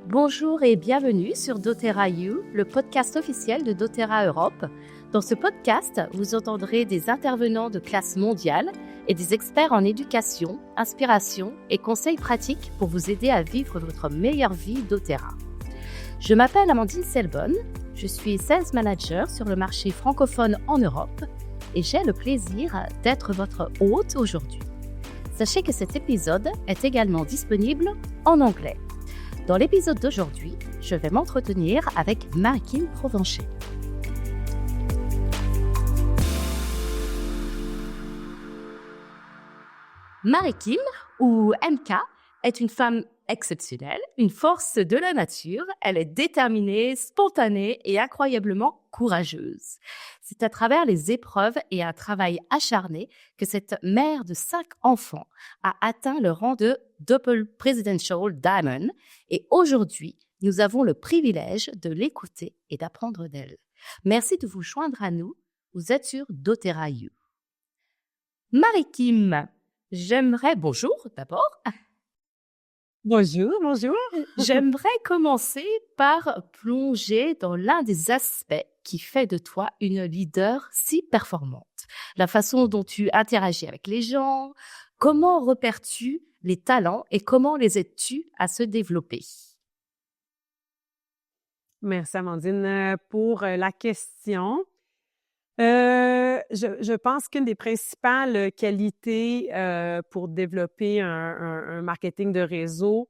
Bonjour et bienvenue sur doTERRA You, le podcast officiel de doTERRA Europe. Dans ce podcast, vous entendrez des intervenants de classe mondiale et des experts en éducation, inspiration et conseils pratiques pour vous aider à vivre votre meilleure vie doTERRA. Je m'appelle Amandine Selbonne, je suis Sales Manager sur le marché francophone en Europe et j'ai le plaisir d'être votre hôte aujourd'hui. Sachez que cet épisode est également disponible en anglais. Dans l'épisode d'aujourd'hui, je vais m'entretenir avec Marie-Kim Provencher. Marie-Kim, ou MK, est une femme exceptionnelle, une force de la nature. Elle est déterminée, spontanée et incroyablement courageuse. C'est à travers les épreuves et un travail acharné que cette mère de 5 enfants a atteint le rang de Double Presidential Diamond. Et aujourd'hui, nous avons le privilège de l'écouter et d'apprendre d'elle. Merci de vous joindre à nous. Vous êtes sur doTERRA You. Marie-Kim, bonjour d'abord. Bonjour. J'aimerais commencer par plonger dans l'un des aspects qui fait de toi une leader si performante. La façon dont tu interagis avec les gens, comment repères-tu les talents et comment les aides-tu à se développer? Merci Amandine pour la question. Je pense qu'une des principales qualités pour développer un marketing de réseau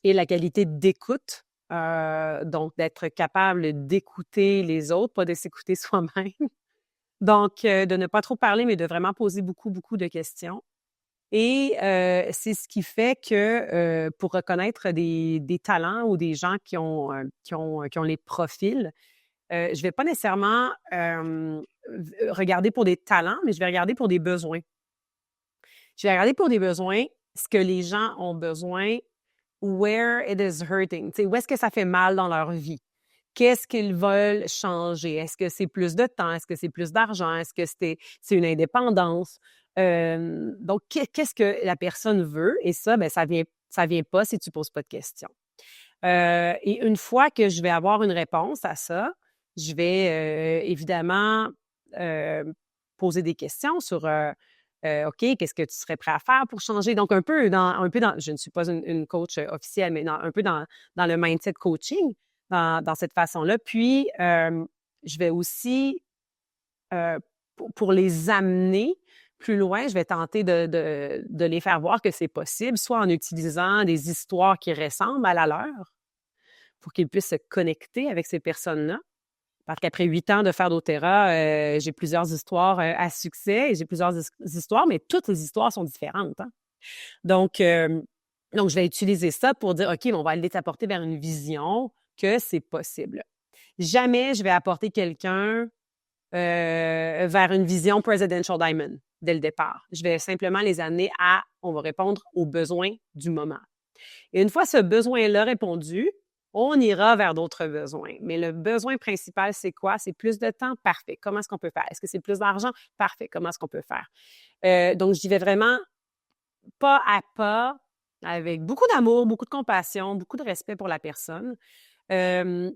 est la qualité d'écoute. Donc, d'être capable d'écouter les autres, pas de s'écouter soi-même. Donc, de ne pas trop parler, mais de vraiment poser beaucoup de questions. Et c'est ce qui fait que pour reconnaître des talents ou des gens qui ont les profils, je vais pas nécessairement regarder pour des talents, mais je vais regarder pour des besoins. Je vais regarder pour des besoins, ce que les gens ont besoin, where it is hurting. Tu sais, où est-ce que ça fait mal dans leur vie? Qu'est-ce qu'ils veulent changer? Est-ce que c'est plus de temps? Est-ce que c'est plus d'argent? Est-ce que c'est une indépendance? Donc, qu'est-ce que la personne veut? Et ça, ben, ça vient pas si tu poses pas de questions. Et une fois que je vais avoir une réponse à ça, je vais évidemment poser des questions sur OK, qu'est-ce que tu serais prêt à faire pour changer? Donc, un peu dans je ne suis pas une coach officielle, mais un peu dans le mindset coaching, dans cette façon-là. Puis, je vais aussi, pour les amener plus loin, je vais tenter de les faire voir que c'est possible, soit en utilisant des histoires qui ressemblent à la leur, pour qu'ils puissent se connecter avec ces personnes-là. Parce qu'après 8 ans de faire doTERRA, j'ai plusieurs histoires à succès et j'ai plusieurs histoires, mais toutes les histoires sont différentes. Hein? Donc, je vais utiliser ça pour dire, OK, on va aller t'apporter vers une vision que c'est possible. Jamais je vais apporter quelqu'un vers une vision Presidential Diamond dès le départ. Je vais simplement les amener on va répondre aux besoins du moment. Et une fois ce besoin-là répondu, on ira vers d'autres besoins. Mais le besoin principal, c'est quoi? C'est plus de temps? Parfait. Comment est-ce qu'on peut faire? Est-ce que c'est plus d'argent? Parfait. Comment est-ce qu'on peut faire? Donc, j'y vais vraiment pas à pas, avec beaucoup d'amour, beaucoup de compassion, beaucoup de respect pour la personne. Je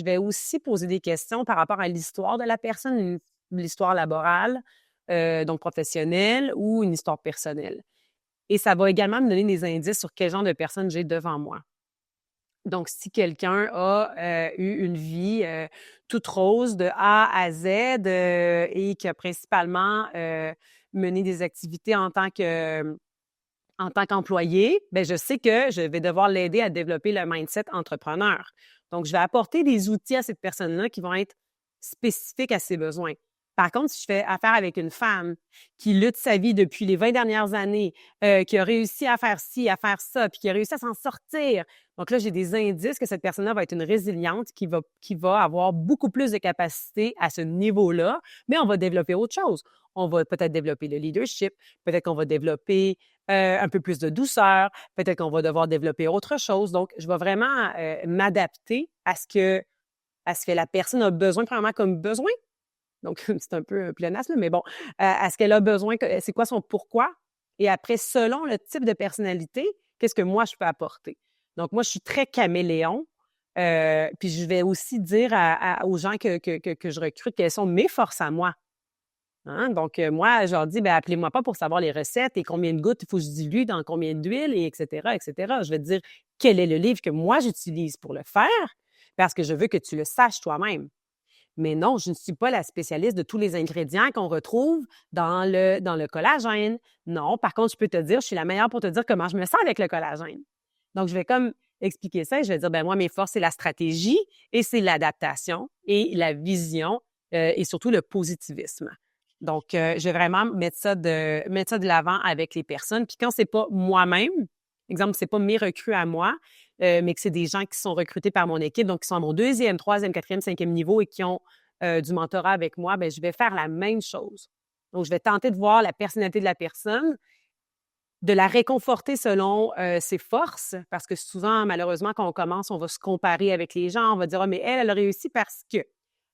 vais aussi poser des questions par rapport à l'histoire de la personne, l'histoire laborale, donc professionnelle, ou une histoire personnelle. Et ça va également me donner des indices sur quel genre de personne j'ai devant moi. Donc, si quelqu'un a eu une vie toute rose de A à Z et qui a principalement mené des activités en tant qu'employé, ben je sais que je vais devoir l'aider à développer le mindset entrepreneur. Donc, je vais apporter des outils à cette personne-là qui vont être spécifiques à ses besoins. Par contre, si je fais affaire avec une femme qui lutte sa vie depuis les 20 dernières années, qui a réussi à faire ci, à faire ça, puis qui a réussi à s'en sortir, donc là, j'ai des indices que cette personne-là va être une résiliente qui va avoir beaucoup plus de capacité à ce niveau-là, mais on va développer autre chose. On va peut-être développer le leadership, peut-être qu'on va développer un peu plus de douceur, peut-être qu'on va devoir développer autre chose. Donc, je vais vraiment m'adapter à ce que la personne a besoin, premièrement comme besoin. Donc, c'est un peu pléonasme, mais bon, à ce qu'elle a besoin, c'est quoi son pourquoi? Et après, selon le type de personnalité, qu'est-ce que moi, je peux apporter? Donc, moi, je suis très caméléon. Puis je vais aussi dire aux gens que je recrute quelles sont mes forces à moi. Hein? Donc, moi, je leur dis, ben appelez-moi pas pour savoir les recettes et combien de gouttes il faut que je dilue dans combien d'huile, et etc., etc. Je vais te dire quel est le livre que moi j'utilise pour le faire parce que je veux que tu le saches toi-même. Mais non, je ne suis pas la spécialiste de tous les ingrédients qu'on retrouve dans le collagène. Non, par contre, je peux te dire, je suis la meilleure pour te dire comment je me sens avec le collagène. Donc, je vais comme expliquer ça et je vais dire, ben moi, mes forces, c'est la stratégie et c'est l'adaptation et la vision et surtout le positivisme. Donc, je vais vraiment mettre ça de l'avant avec les personnes. Puis quand c'est pas moi-même, exemple, c'est pas mes recrues à moi, mais que c'est des gens qui sont recrutés par mon équipe, donc qui sont à mon 2e, 3e, 4e, 5e niveau et qui ont du mentorat avec moi, ben je vais faire la même chose. Donc, je vais tenter de voir la personnalité de la personne, de la réconforter selon ses forces, parce que souvent, malheureusement, quand on commence, on va se comparer avec les gens, on va dire « Ah, mais elle a réussi parce que.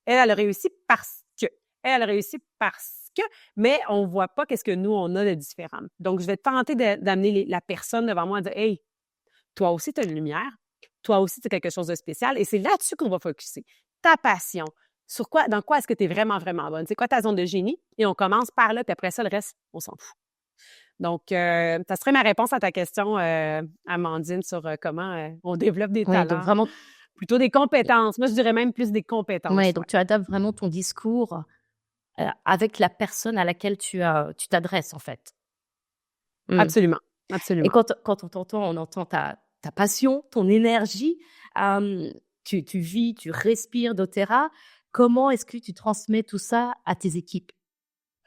Elle a réussi parce que. Elle a réussi parce que. » Mais on ne voit pas qu'est-ce que nous, on a de différent. Donc, je vais tenter d'amener la personne devant moi et dire « Hey, toi aussi, tu as une lumière. Toi aussi, tu as quelque chose de spécial. » Et c'est là-dessus qu'on va focuser. Ta passion. Dans quoi est-ce que tu es vraiment, vraiment bonne? C'est quoi ta zone de génie? Et on commence par là, puis après ça, le reste, on s'en fout. Donc, ça serait ma réponse à ta question, Amandine, sur comment on développe des Oui, donc talents. vraiment, Plutôt des compétences. Moi, je dirais même plus des compétences. ouais, donc tu adaptes vraiment ton discours avec la personne à laquelle tu t'adresses, en fait. Mm. Absolument. Et Absolument. quand on t'entend, on entend ta passion, ton énergie. Tu vis, tu respires doTERRA. Comment est-ce que tu transmets tout ça à tes équipes?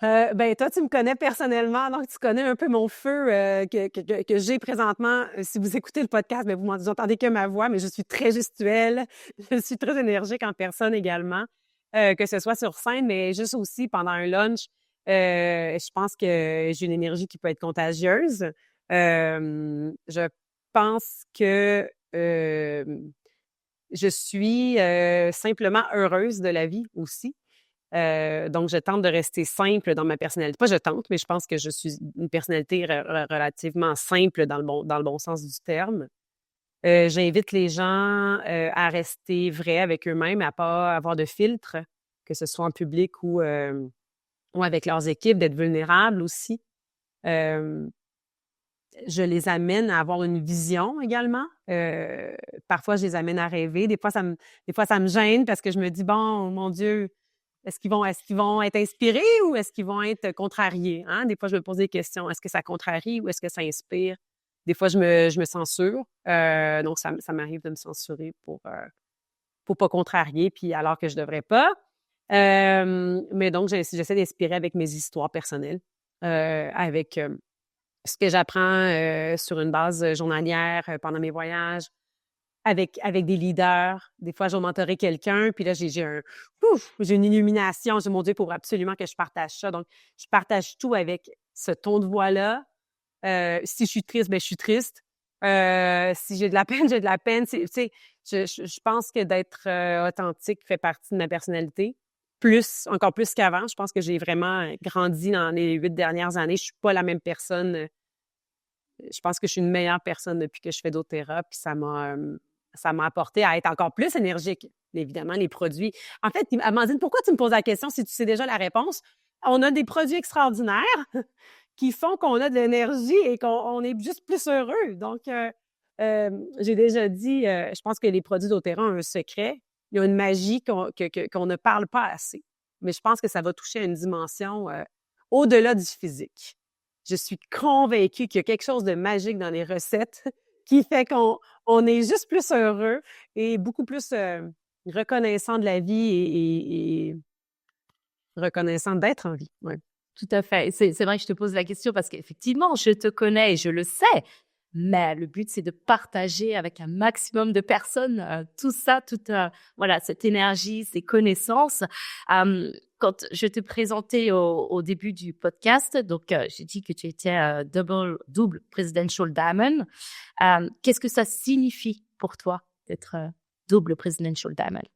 Ben toi, tu me connais personnellement, donc tu connais un peu mon feu que j'ai présentement. Si vous écoutez le podcast, ben vous n'entendez que ma voix, mais je suis très gestuelle, je suis très énergique en personne également, que ce soit sur scène, mais juste aussi pendant un lunch. Je pense que j'ai une énergie qui peut être contagieuse. Je pense que je suis simplement heureuse de la vie aussi. Donc, je tente de rester simple dans ma personnalité. Pas je tente, mais je pense que je suis une personnalité relativement simple dans le bon sens du terme. J'invite les gens à rester vrais avec eux-mêmes, à pas avoir de filtre, que ce soit en public ou avec leurs équipes, d'être vulnérables aussi. Euh, je les amène à avoir une vision également. Parfois, je les amène à rêver. Des fois, ça me gêne parce que je me dis, bon, mon Dieu, est-ce qu'ils vont être inspirés ou est-ce qu'ils vont être contrariés? Hein? Des fois, je me pose des questions. Est-ce que ça contrarie ou est-ce que ça inspire? Des fois, je me censure. Donc, ça m'arrive de me censurer pour pas contrarier, puis alors que je devrais pas. Mais donc, j'essaie d'inspirer avec mes histoires personnelles, avec ce que j'apprends sur une base journalière pendant mes voyages, avec des leaders. Des fois, je vais mentorer quelqu'un, puis là, j'ai une illumination. Je dis, mon Dieu, il faut absolument que je partage ça. Donc, je partage tout avec ce ton de voix-là. Si je suis triste, ben je suis triste. Si j'ai de la peine, j'ai de la peine. Tu sais, je pense que d'être authentique fait partie de ma personnalité. Encore plus qu'avant. Je pense que j'ai vraiment grandi dans les 8 dernières années. Je suis pas la même personne. Je pense que je suis une meilleure personne depuis que je fais doTERRA, puis ça m'a apporté à être encore plus énergique. Évidemment, les produits. En fait, Amandine, pourquoi tu me poses la question si tu sais déjà la réponse? On a des produits extraordinaires qui font qu'on a de l'énergie et qu'on est juste plus heureux. Donc, j'ai déjà dit, je pense que les produits doTERRA ont un secret. Il y a une magie qu'on ne parle pas assez. Mais je pense que ça va toucher à une dimension au-delà du physique. Je suis convaincue qu'il y a quelque chose de magique dans les recettes qui fait qu'on est juste plus heureux et beaucoup plus reconnaissant de la vie et reconnaissant d'être en vie. Ouais. Tout à fait. C'est vrai que je te pose la question parce qu'effectivement, je te connais et je le sais. Mais le but, c'est de partager avec un maximum de personnes tout ça, voilà, cette énergie, ces connaissances. Quand je te présentais au début du podcast, donc j'ai dit que tu étais double Presidential Diamond. Qu'est-ce que ça signifie pour toi d'être double Presidential Diamond?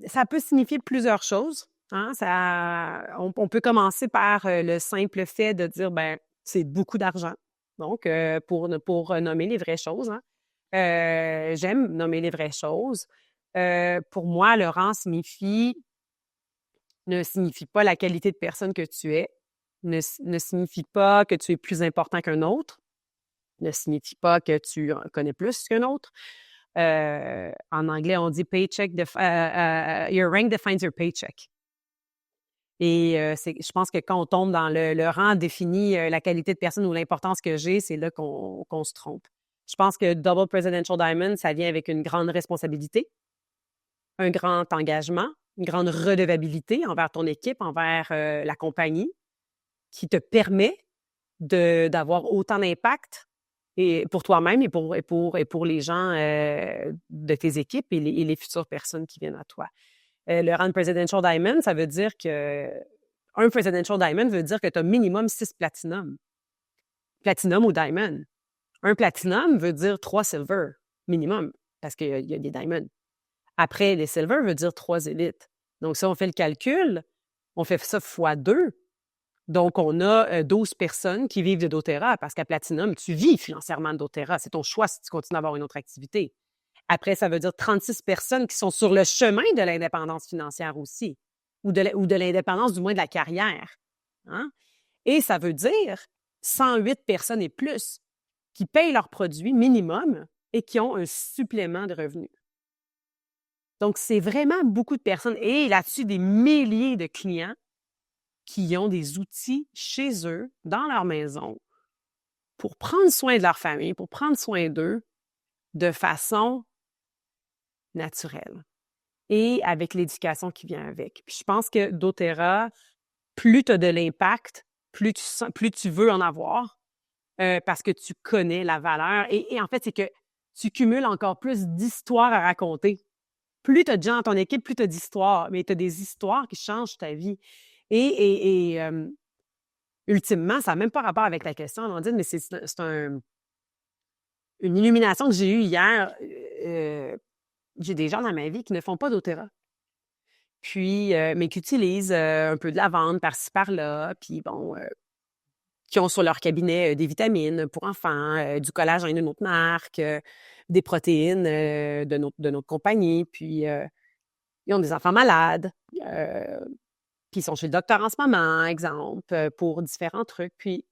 Ça peut signifier plusieurs choses. Hein? On peut commencer par le simple fait de dire, ben, c'est beaucoup d'argent. Donc, pour nommer les vraies choses, hein. J'aime nommer les vraies choses. Pour moi, le rang ne signifie pas la qualité de personne que tu es, ne signifie pas que tu es plus important qu'un autre, ne signifie pas que tu en connais plus qu'un autre. En anglais, on dit your rank defines your paycheck. Et je pense que quand on tombe dans le rang définit la qualité de personne ou l'importance que j'ai, c'est là qu'on se trompe. Je pense que Double Presidential Diamond, ça vient avec une grande responsabilité, un grand engagement, une grande redevabilité envers ton équipe, envers la compagnie, qui te permet d'avoir autant d'impact et pour toi-même et pour les gens de tes équipes et les futures personnes qui viennent à toi. Le rang Presidential Diamond, ça veut dire que un Presidential Diamond veut dire que tu as minimum 6 platinum. Platinum ou diamond. Un platinum veut dire 3 silver minimum, parce qu'il y a des diamonds. Après, les silver veut dire 3 élites. Donc, si on fait le calcul, on fait ça fois 2. Donc, on a 12 personnes qui vivent de doTERRA, parce qu'à Platinum, tu vis financièrement de doTERRA. C'est ton choix si tu continues à avoir une autre activité. Après, ça veut dire 36 personnes qui sont sur le chemin de l'indépendance financière aussi, ou de l'indépendance, du moins de la carrière. Hein? Et ça veut dire 108 personnes et plus qui payent leurs produits minimum et qui ont un supplément de revenus. Donc, c'est vraiment beaucoup de personnes. Et là-dessus, des milliers de clients qui ont des outils chez eux, dans leur maison, pour prendre soin de leur famille, pour prendre soin d'eux de façon naturelle et avec l'éducation qui vient avec. Puis je pense que doTERRA, plus tu as de l'impact, plus tu veux en avoir parce que tu connais la valeur. Et en fait, c'est que tu cumules encore plus d'histoires à raconter. Plus tu as de gens dans ton équipe, plus tu as d'histoires, mais tu as des histoires qui changent ta vie. Et ultimement, ça n'a même pas rapport avec la question, Amandine, mais c'est une illumination que j'ai eue hier. J'ai des gens dans ma vie qui ne font pas doTERRA. Puis, mais qui utilisent un peu de lavande par-ci, par-là, puis bon, qui ont sur leur cabinet des vitamines pour enfants, du collagène d'une autre marque, des protéines de notre compagnie, puis ils ont des enfants malades, puis ils sont chez le docteur en ce moment, exemple, pour différents trucs. Puis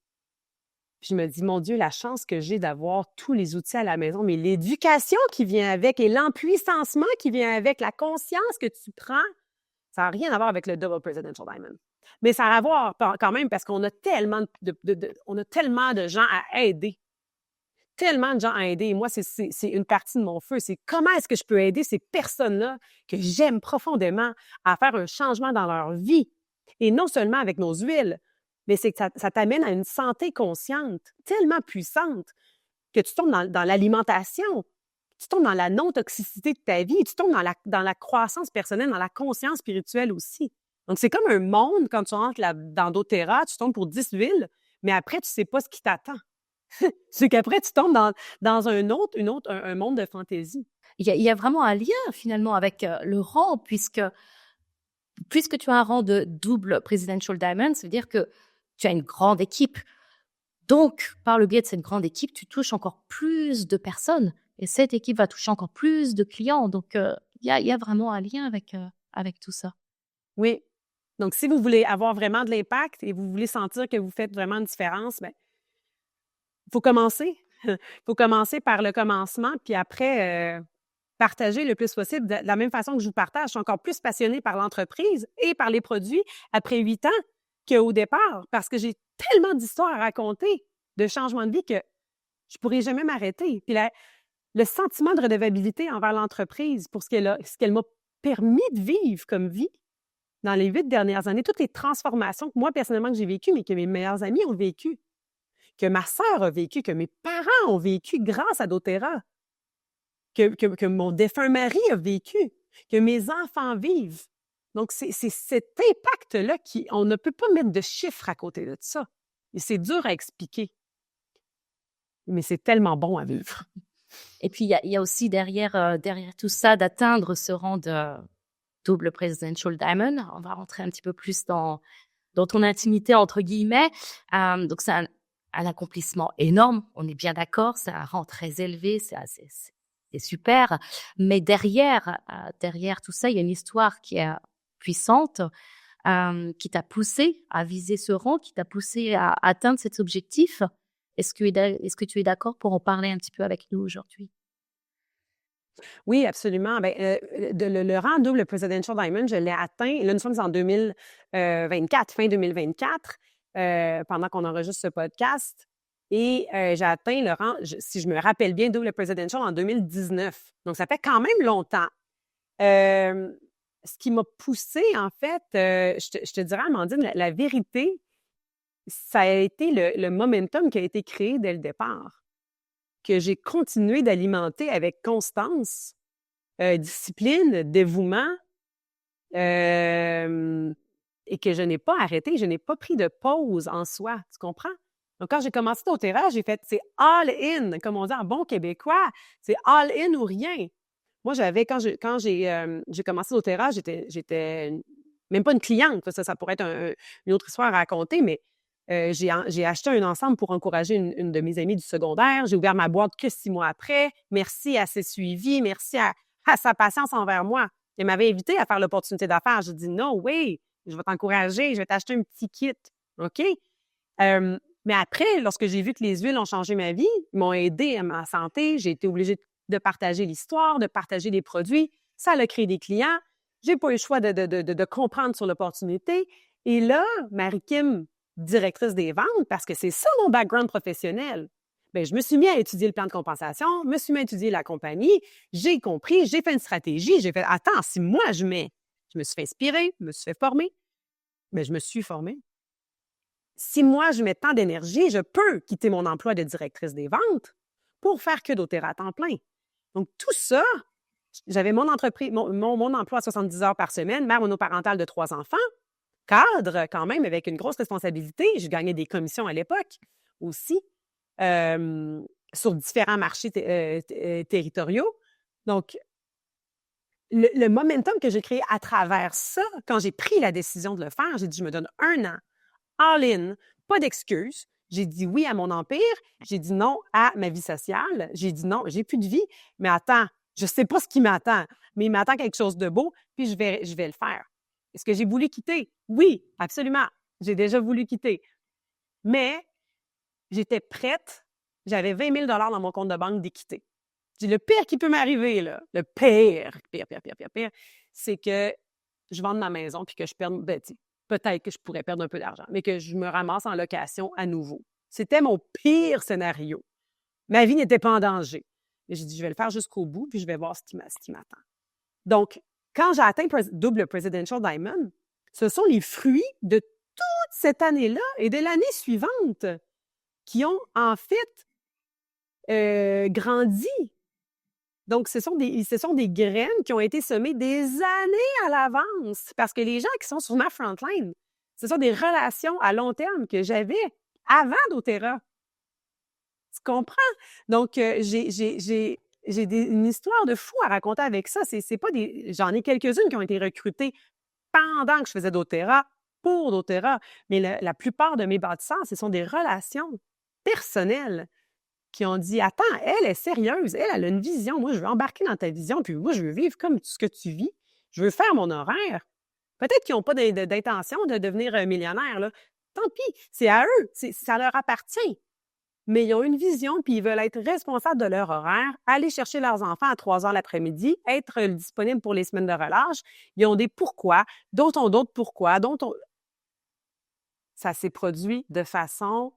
je me dis, mon Dieu, la chance que j'ai d'avoir tous les outils à la maison, mais l'éducation qui vient avec et l'empuissancement qui vient avec, la conscience que tu prends, ça n'a rien à voir avec le Double Presidential Diamond. Mais ça a à voir quand même parce qu'on a tellement on a tellement de gens à aider. Tellement de gens à aider. Et moi, c'est une partie de mon feu. C'est comment est-ce que je peux aider ces personnes-là que j'aime profondément à faire un changement dans leur vie. Et non seulement avec nos huiles, mais c'est que ça t'amène à une santé consciente tellement puissante que tu tombes dans l'alimentation, tu tombes dans la non-toxicité de ta vie, tu tombes dans la croissance personnelle, dans la conscience spirituelle aussi. Donc, c'est comme un monde, quand tu rentres dans doTERRA, tu tombes pour 10 huiles, mais après, tu sais pas ce qui t'attend. C'est qu'après, tu tombes dans un monde de fantaisie. Il y a vraiment un lien finalement avec le rang, puisque tu as un rang de double Presidential Diamond, ça veut dire que tu as une grande équipe. Donc, par le biais de cette grande équipe, tu touches encore plus de personnes et cette équipe va toucher encore plus de clients. Donc, il y a vraiment un lien avec tout ça. Oui. Donc, si vous voulez avoir vraiment de l'impact et vous voulez sentir que vous faites vraiment une différence, bien, il faut commencer. Il faut commencer par le commencement, puis après, partager le plus possible. De la même façon que je vous partage, je suis encore plus passionnée par l'entreprise et par les produits après 8 ans qu'au départ, parce que j'ai tellement d'histoires à raconter, de changements de vie que je ne pourrai jamais m'arrêter. Puis le sentiment de redevabilité envers l'entreprise pour ce qu'elle m'a permis de vivre comme vie dans les 8 dernières années, toutes les transformations que moi, personnellement, que j'ai vécues, mais que mes meilleurs amis ont vécues, que ma sœur a vécu, que mes parents ont vécu grâce à doTERRA, que mon défunt mari a vécu, que mes enfants vivent. Donc, c'est cet impact-là on ne peut pas mettre de chiffres à côté de ça. Et c'est dur à expliquer. Mais c'est tellement bon à vivre. Et puis, il y a aussi derrière tout ça, d'atteindre ce rang de double Presidential Diamond. On va rentrer un petit peu plus dans ton intimité, entre guillemets. Donc, c'est un accomplissement énorme, on est bien d'accord, c'est un rang très élevé, c'est super. Mais derrière tout ça, il y a une histoire qui est puissante, qui t'a poussé à viser ce rang, qui t'a poussé à atteindre cet objectif. Est-ce que tu es d'accord pour en parler un petit peu avec nous aujourd'hui? Oui, absolument. Ben, le rang double Presidential Diamond, je l'ai atteint. Là, nous sommes en 2024, fin 2024, pendant qu'on enregistre ce podcast. Et j'ai atteint le rang, si je me rappelle bien, double Presidential en 2019. Donc, ça fait quand même longtemps. Ce qui m'a poussée, en fait, je te dirais, Amandine, la vérité, ça a été le momentum qui a été créé dès le départ, que j'ai continué d'alimenter avec constance, discipline, dévouement, et que je n'ai pas arrêté, je n'ai pas pris de pause en soi, tu comprends? Donc, quand j'ai commencé doTERRA, j'ai fait, c'est all in, comme on dit en bon québécois, c'est all in ou rien. Moi, quand j'ai commencé doTERRA, j'étais même pas une cliente, ça pourrait être une autre histoire à raconter, mais j'ai acheté un ensemble pour encourager une de mes amies du secondaire. J'ai ouvert ma boîte que 6 mois après. Merci à ses suivis, merci à sa patience envers moi. Elle m'avait invité à faire l'opportunité d'affaires. J'ai dit, no way, je vais t'encourager, je vais t'acheter un petit kit. OK? Mais après, lorsque j'ai vu que les huiles ont changé ma vie, ils m'ont aidé à ma santé, j'ai été obligée de partager l'histoire, de partager les produits. Ça a créé des clients. J'ai pas eu le choix de comprendre sur l'opportunité. Et là, Marie-Kim, directrice des ventes, parce que c'est ça mon background professionnel, bien, je me suis mis à étudier le plan de compensation, je me suis mis à étudier la compagnie, j'ai compris, j'ai fait une stratégie, j'ai fait, attends, si moi je me suis fait inspirer, je me suis fait former, bien, je me suis formée. Si moi, je mets tant d'énergie, je peux quitter mon emploi de directrice des ventes pour faire que doTERRA à temps plein. Donc, tout ça, j'avais mon entreprise, mon emploi à 70 heures par semaine, mère monoparentale de 3 enfants, cadre quand même avec une grosse responsabilité. Je gagnais des commissions à l'époque aussi sur différents marchés territoriaux. Donc, le momentum que j'ai créé à travers ça, quand j'ai pris la décision de le faire, j'ai dit, je me donne 1 an, all in, pas d'excuses. J'ai dit oui à mon empire, j'ai dit non à ma vie sociale, j'ai dit non, j'ai plus de vie, mais attends, je sais pas ce qui m'attend, mais il m'attend quelque chose de beau, puis je vais le faire. Est-ce que j'ai voulu quitter? Oui, absolument. J'ai déjà voulu quitter. Mais j'étais prête, j'avais 20 000 dans mon compte de banque d'équité. J'ai dit, le pire qui peut m'arriver, là, le pire, c'est que je vende ma maison puis que je perde, peut-être que je pourrais perdre un peu d'argent, mais que je me ramasse en location à nouveau. C'était mon pire scénario. Ma vie n'était pas en danger. Et j'ai dit, je vais le faire jusqu'au bout, puis je vais voir ce qui m'attend. Donc, quand j'ai atteint double Presidential Diamond, ce sont les fruits de toute cette année-là et de l'année suivante qui ont en fait grandi. Donc, ce sont des graines qui ont été semées des années à l'avance. Parce que les gens qui sont sur ma frontline, ce sont des relations à long terme que j'avais avant doTERRA. Tu comprends? Donc, j'ai une histoire de fou à raconter avec ça. C'est pas j'en ai quelques-unes qui ont été recrutées pendant que je faisais doTERRA, pour doTERRA. Mais la plupart de mes bâtisseurs, ce sont des relations personnelles qui ont dit, attends, elle est sérieuse, elle a une vision. Moi, je veux embarquer dans ta vision, puis moi, je veux vivre comme ce que tu vis. Je veux faire mon horaire. Peut-être qu'ils n'ont pas d'intention de devenir millionnaire, là. Tant pis, c'est à eux, ça leur appartient. Mais ils ont une vision, puis ils veulent être responsables de leur horaire, aller chercher leurs enfants à 3 heures l'après-midi, être disponibles pour les semaines de relâche. Ils ont des pourquoi, d'autres ont d'autres pourquoi, Ça s'est produit de façon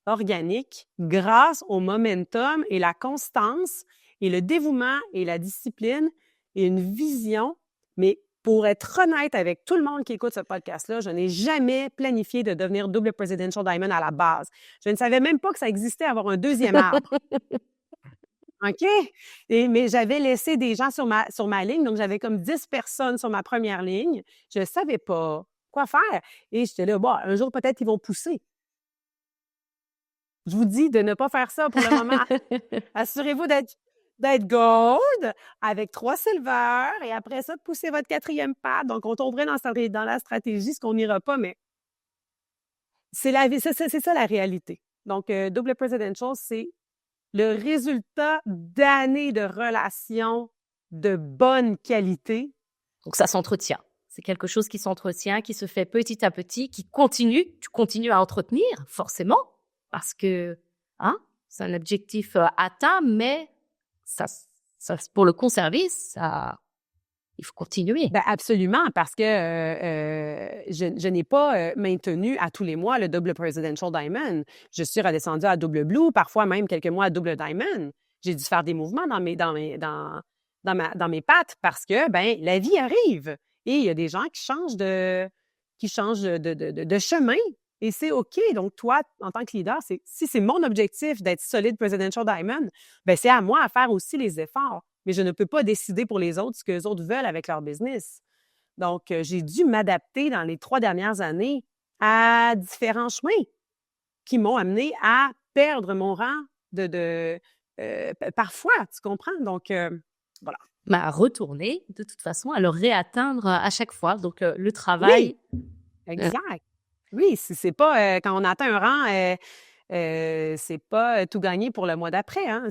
organique grâce au momentum et la constance et le dévouement et la discipline et une vision. Mais pour être honnête avec tout le monde qui écoute ce podcast-là, je n'ai jamais planifié de devenir double Presidential Diamond à la base. Je ne savais même pas que ça existait avoir un deuxième arbre. OK? Mais j'avais laissé des gens sur ma ligne, donc j'avais comme 10 personnes sur ma première ligne. Je ne savais pas quoi faire. Et j'étais là, bon, un jour, peut-être, ils vont pousser. Je vous dis de ne pas faire ça pour le moment. Assurez-vous d'être gold avec 3 silver et après ça, de pousser votre 4e pad. Donc, on tomberait dans la stratégie, ce qu'on n'ira pas, mais c'est ça la réalité. Donc, double presidential, c'est le résultat d'années de relations de bonne qualité. Donc, ça s'entretient. C'est quelque chose qui s'entretient, qui se fait petit à petit, qui continue. Tu continues à entretenir, forcément, parce que hein, c'est un objectif atteint, mais ça, pour le conserver, il faut continuer. Ben absolument, parce que je n'ai pas maintenu à tous les mois le double Presidential Diamond. Je suis redescendue à double Blue, parfois même quelques mois à double Diamond. J'ai dû faire des mouvements dans mes pattes parce que ben la vie arrive et il y a des gens qui changent de chemin et c'est OK. Donc toi, en tant que leader, si c'est mon objectif d'être solide Presidential Diamond, ben c'est à moi à faire aussi les efforts. Mais je ne peux pas décider pour les autres ce que les autres veulent avec leur business. Donc, j'ai dû m'adapter dans les 3 dernières années à différents chemins qui m'ont amené à perdre mon rang parfois, tu comprends? Donc, voilà. Mais à retourner, de toute façon, à le réatteindre à chaque fois. Donc, le travail... Oui, exact. Oui, c'est pas quand on atteint un rang... c'est pas tout gagné pour le mois d'après. Hein?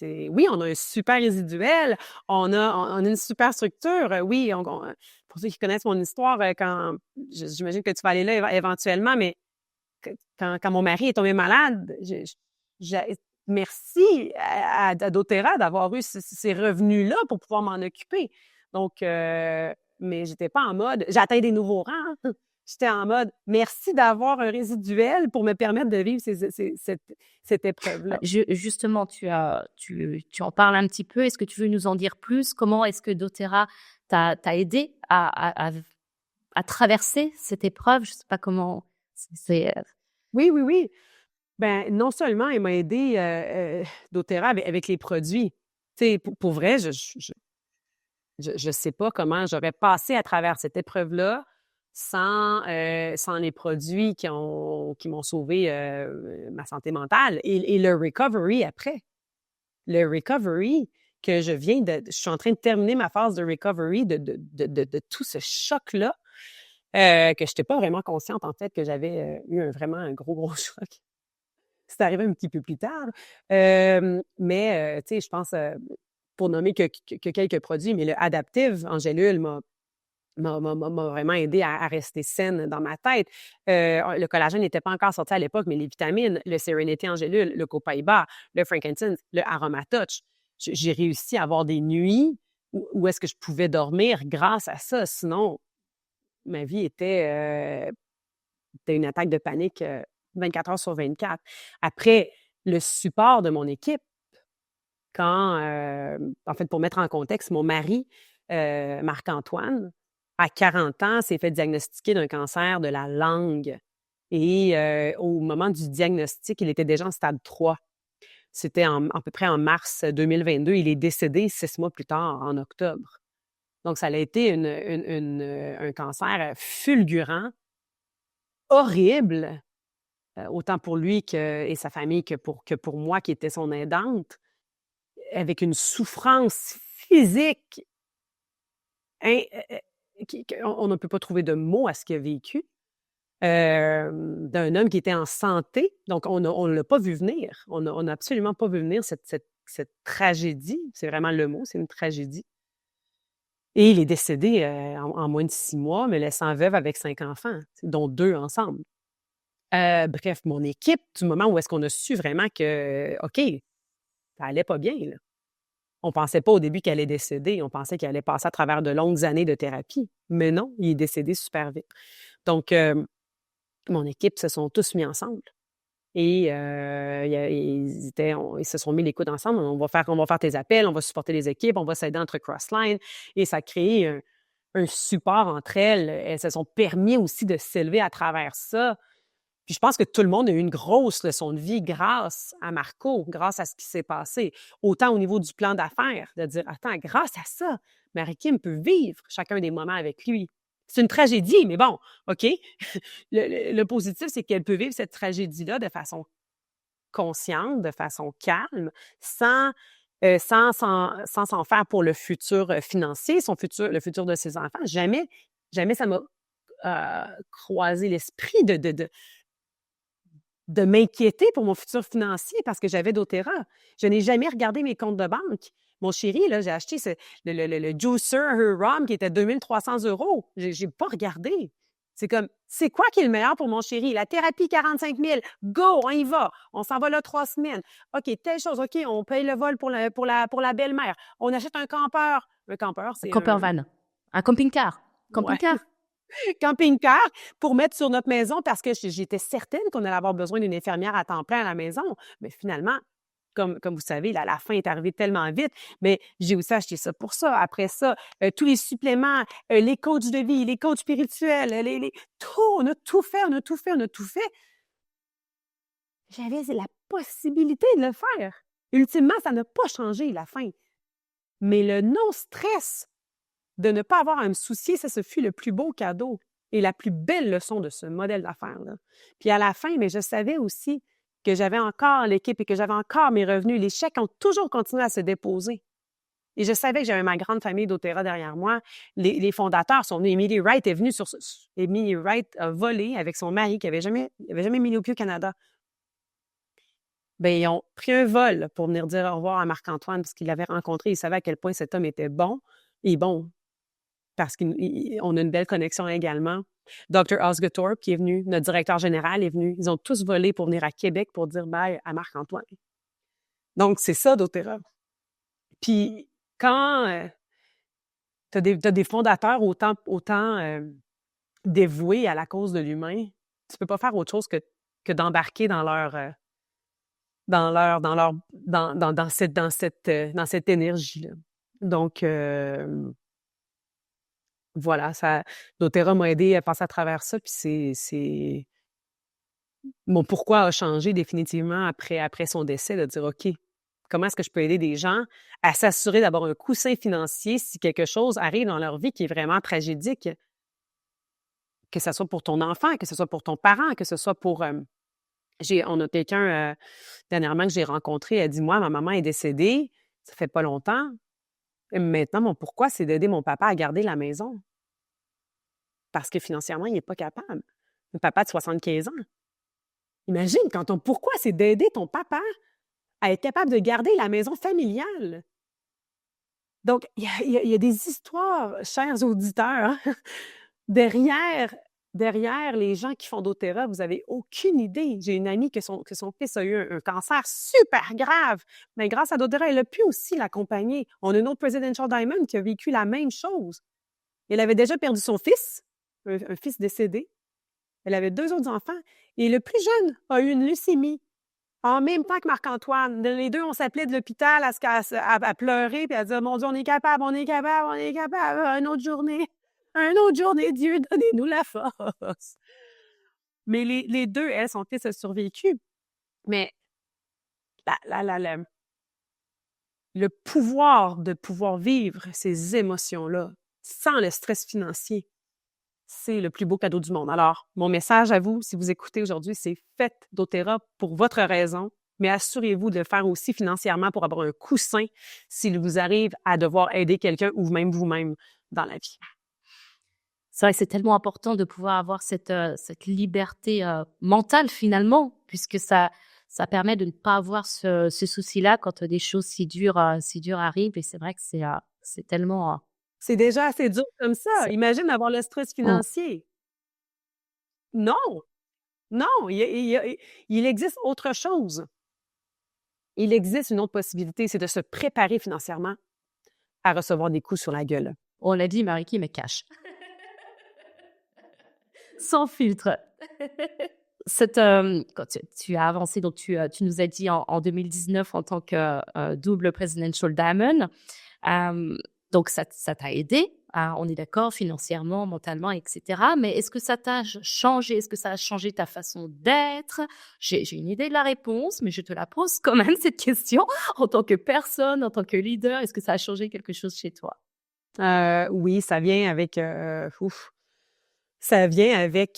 Oui, on a un super résiduel, on a une super structure. Oui, pour ceux qui connaissent mon histoire, quand j'imagine que tu vas aller là éventuellement, mais quand mon mari est tombé malade, merci à doTERRA d'avoir eu ces revenus-là pour pouvoir m'en occuper. Donc, mais j'étais pas en mode, j'atteins des nouveaux rangs. Hein? J'étais en mode, merci d'avoir un résiduel pour me permettre de vivre cette épreuve-là. Justement, tu en parles un petit peu. Est-ce que tu veux nous en dire plus? Comment est-ce que doTERRA t'a aidé à traverser cette épreuve? Je sais pas comment. Oui. Ben non seulement elle m'a aidé doTERRA avec les produits. Tu sais, pour vrai, je sais pas comment j'aurais passé à travers cette épreuve-là sans les produits qui m'ont sauvé ma santé mentale et le recovery après. Le recovery que je suis en train de terminer ma phase de recovery de tout ce choc-là que je n'étais pas vraiment consciente en fait que j'avais eu vraiment un gros choc. C'est arrivé un petit peu plus tard. Mais tu sais, je pense, pour nommer que quelques produits, mais le Adaptive en gélule m'a vraiment aidé à rester saine dans ma tête. Le collagène n'était pas encore sorti à l'époque, mais les vitamines, le Serenity en gélule, le Copaiba, le Frankincense, le Aromatouch, j'ai réussi à avoir des nuits où est-ce que je pouvais dormir grâce à ça. Sinon, ma vie était une attaque de panique 24 heures sur 24. Après, le support de mon équipe, en fait, pour mettre en contexte, mon mari, Marc-Antoine, à 40 ans, s'est fait diagnostiquer d'un cancer de la langue. Et au moment du diagnostic, il était déjà en stade 3. C'était à peu près en mars 2022. Il est décédé 6 mois plus tard, en octobre. Donc, ça a été un cancer fulgurant, horrible, autant pour lui et sa famille que pour moi qui était son aidante, avec une souffrance physique on ne peut pas trouver de mots à ce qu'il a vécu, d'un homme qui était en santé. Donc, on ne l'a pas vu venir. On n'a absolument pas vu venir cette tragédie. C'est vraiment le mot, c'est une tragédie. Et il est décédé en moins de 6 mois, me laissant veuve avec 5 enfants, dont 2 ensemble. Bref, mon équipe, du moment où est-ce qu'on a su vraiment que, OK, ça allait pas bien, là. On pensait pas au début qu'elle allait décéder. On pensait qu'elle allait passer à travers de longues années de thérapie. Mais non, il est décédé super vite. Donc, mon équipe se sont tous mis ensemble. Et ils se sont mis les coudes ensemble. On va faire tes appels, on va supporter les équipes, on va s'aider entre crossline. Et ça a créé un support entre elles. Elles se sont permis aussi de s'élever à travers ça. Puis je pense que tout le monde a eu une grosse leçon de vie grâce à Marco, grâce à ce qui s'est passé. Autant au niveau du plan d'affaires, de dire, attends, grâce à ça, Marie-Kim peut vivre chacun des moments avec lui. C'est une tragédie, mais bon, OK. Le positif, c'est qu'elle peut vivre cette tragédie-là de façon consciente, de façon calme, sans s'en faire pour le futur financier, le futur de ses enfants. Jamais ça m'a croisé l'esprit de m'inquiéter pour mon futur financier parce que j'avais doTERRA. Je n'ai jamais regardé mes comptes de banque. Mon chéri, là, j'ai acheté le juicer Rum qui était 2300 €. J'ai pas regardé. C'est comme, c'est quoi qui est le meilleur pour mon chéri? La thérapie 45 000. Go, on y va. On s'en va là 3 semaines. OK, telle chose. OK, on paye le vol pour la belle-mère. On achète un campeur. Un campeur, c'est Camper van. Un camping-car. Ouais. Camping-car. Camping-car pour mettre sur notre maison parce que j'étais certaine qu'on allait avoir besoin d'une infirmière à temps plein à la maison. Mais finalement, comme vous savez, la fin est arrivée tellement vite, mais j'ai aussi acheté ça pour ça. Après ça, tous les suppléments, les coachs de vie, les coachs spirituels, tout, on a tout fait, on a tout fait, on a tout fait. J'avais la possibilité de le faire. Ultimement, ça n'a pas changé la fin. Mais le non-stress de ne pas avoir à me soucier, ça, ce fut le plus beau cadeau et la plus belle leçon de ce modèle d'affaires-là. Puis à la fin, mais je savais aussi que j'avais encore l'équipe et que j'avais encore mes revenus. Les chèques ont toujours continué à se déposer. Et je savais que j'avais ma grande famille doTERRA derrière moi. Les fondateurs sont venus. Emily Wright est venue Emily Wright a volé avec son mari qui avait jamais mis les pieds au Canada. Bien, ils ont pris un vol pour venir dire au revoir à Marc-Antoine parce qu'il l'avait rencontré. Il savait à quel point cet homme était bon. Et bon, parce qu'on a une belle connexion également. Dr. Osgothorpe, qui est venu, notre directeur général est venu. Ils ont tous volé pour venir à Québec pour dire bye à Marc-Antoine. Donc, c'est ça, doTERRA. Puis, quand t'as des fondateurs autant dévoués à la cause de l'humain, tu peux pas faire autre chose que d'embarquer dans cette énergie-là. Donc, voilà, doTERRA m'a aidé à passer à travers ça, puis mon pourquoi a changé définitivement après son décès, de dire, OK, comment est-ce que je peux aider des gens à s'assurer d'avoir un coussin financier si quelque chose arrive dans leur vie qui est vraiment tragédique, que ce soit pour ton enfant, que ce soit pour ton parent, que ce soit pour... on a quelqu'un dernièrement que j'ai rencontré, elle dit, moi, ma maman est décédée, ça fait pas longtemps. Et maintenant, mon pourquoi, c'est d'aider mon papa à garder la maison. Parce que financièrement, il n'est pas capable. Un papa de 75 ans. Imagine, quand ton pourquoi, c'est d'aider ton papa à être capable de garder la maison familiale. Donc, il y a des histoires, chers auditeurs, derrière les gens qui font doTERRA, vous n'avez aucune idée. J'ai une amie que son fils a eu un cancer super grave, mais grâce à doTERRA, elle a pu aussi l'accompagner. On a une autre Presidential Diamond qui a vécu la même chose. Elle avait déjà perdu son fils, un fils décédé. Elle avait 2 autres enfants. Et le plus jeune a eu une leucémie. En même temps que Marc-Antoine. Les deux, on s'appelait de l'hôpital à pleurer puis à dire, mon Dieu, on est capable, on est capable, on est capable. Une autre journée, Dieu, donnez-nous la force. Mais les deux, elles, son fils a survécu. Mais le pouvoir de pouvoir vivre ces émotions-là sans le stress financier, c'est le plus beau cadeau du monde. Alors, mon message à vous, si vous écoutez aujourd'hui, c'est faites doTERRA pour votre raison, mais assurez-vous de le faire aussi financièrement pour avoir un coussin s'il vous arrive à devoir aider quelqu'un ou même vous-même dans la vie. C'est vrai que c'est tellement important de pouvoir avoir cette liberté mentale finalement, puisque ça permet de ne pas avoir ce souci-là quand des choses si dures arrivent. Et c'est vrai que c'est tellement... C'est déjà assez dur comme ça. Imagine avoir le stress financier. Non, il existe autre chose. Il existe une autre possibilité, c'est de se préparer financièrement à recevoir des coups sur la gueule. On l'a dit, Marie-Kim, mais cash. Sans filtre. Quand tu as avancé, donc tu nous as dit en 2019 en tant que double Presidential Diamond. Donc, ça t'a aidé, on est d'accord, financièrement, mentalement, etc. Mais est-ce que ça t'a changé? Est-ce que ça a changé ta façon d'être? J'ai une idée de la réponse, mais je te la pose quand même, cette question. En tant que personne, en tant que leader, est-ce que ça a changé quelque chose chez toi? Oui, ça vient avec... ça vient avec...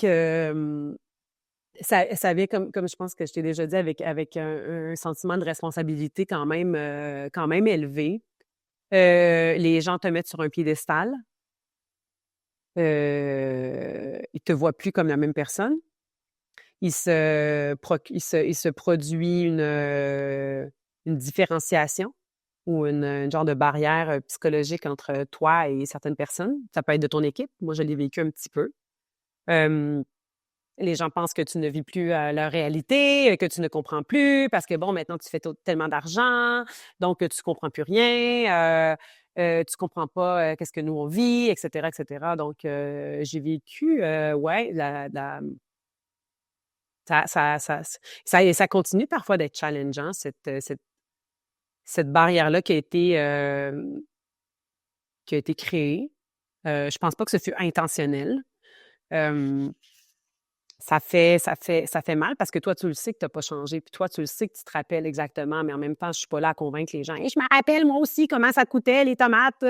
ça vient, comme je pense que je t'ai déjà dit, avec un sentiment de responsabilité quand même élevé. Les gens te mettent sur un piédestal. Ils te voient plus comme la même personne. il se produit une différenciation ou une genre de barrière psychologique entre toi et certaines personnes. Ça peut être de ton équipe. Moi, je l'ai vécu un petit peu. Les gens pensent que tu ne vis plus leur réalité, que tu ne comprends plus parce que, bon, maintenant, tu fais tellement d'argent, donc tu comprends plus rien, tu comprends pas qu'est-ce que nous, on vit, etc., etc. Donc, j'ai vécu, ouais, ça continue parfois d'être challengeant, cette barrière-là qui a été créée. Je pense pas que ce fut intentionnel. Euh, Ça fait mal parce que toi, tu le sais que tu n'as pas changé. Puis toi, tu le sais que tu te rappelles exactement, mais en même temps, je suis pas là à convaincre les gens. Et je me rappelle, moi aussi, comment ça coûtait, les tomates.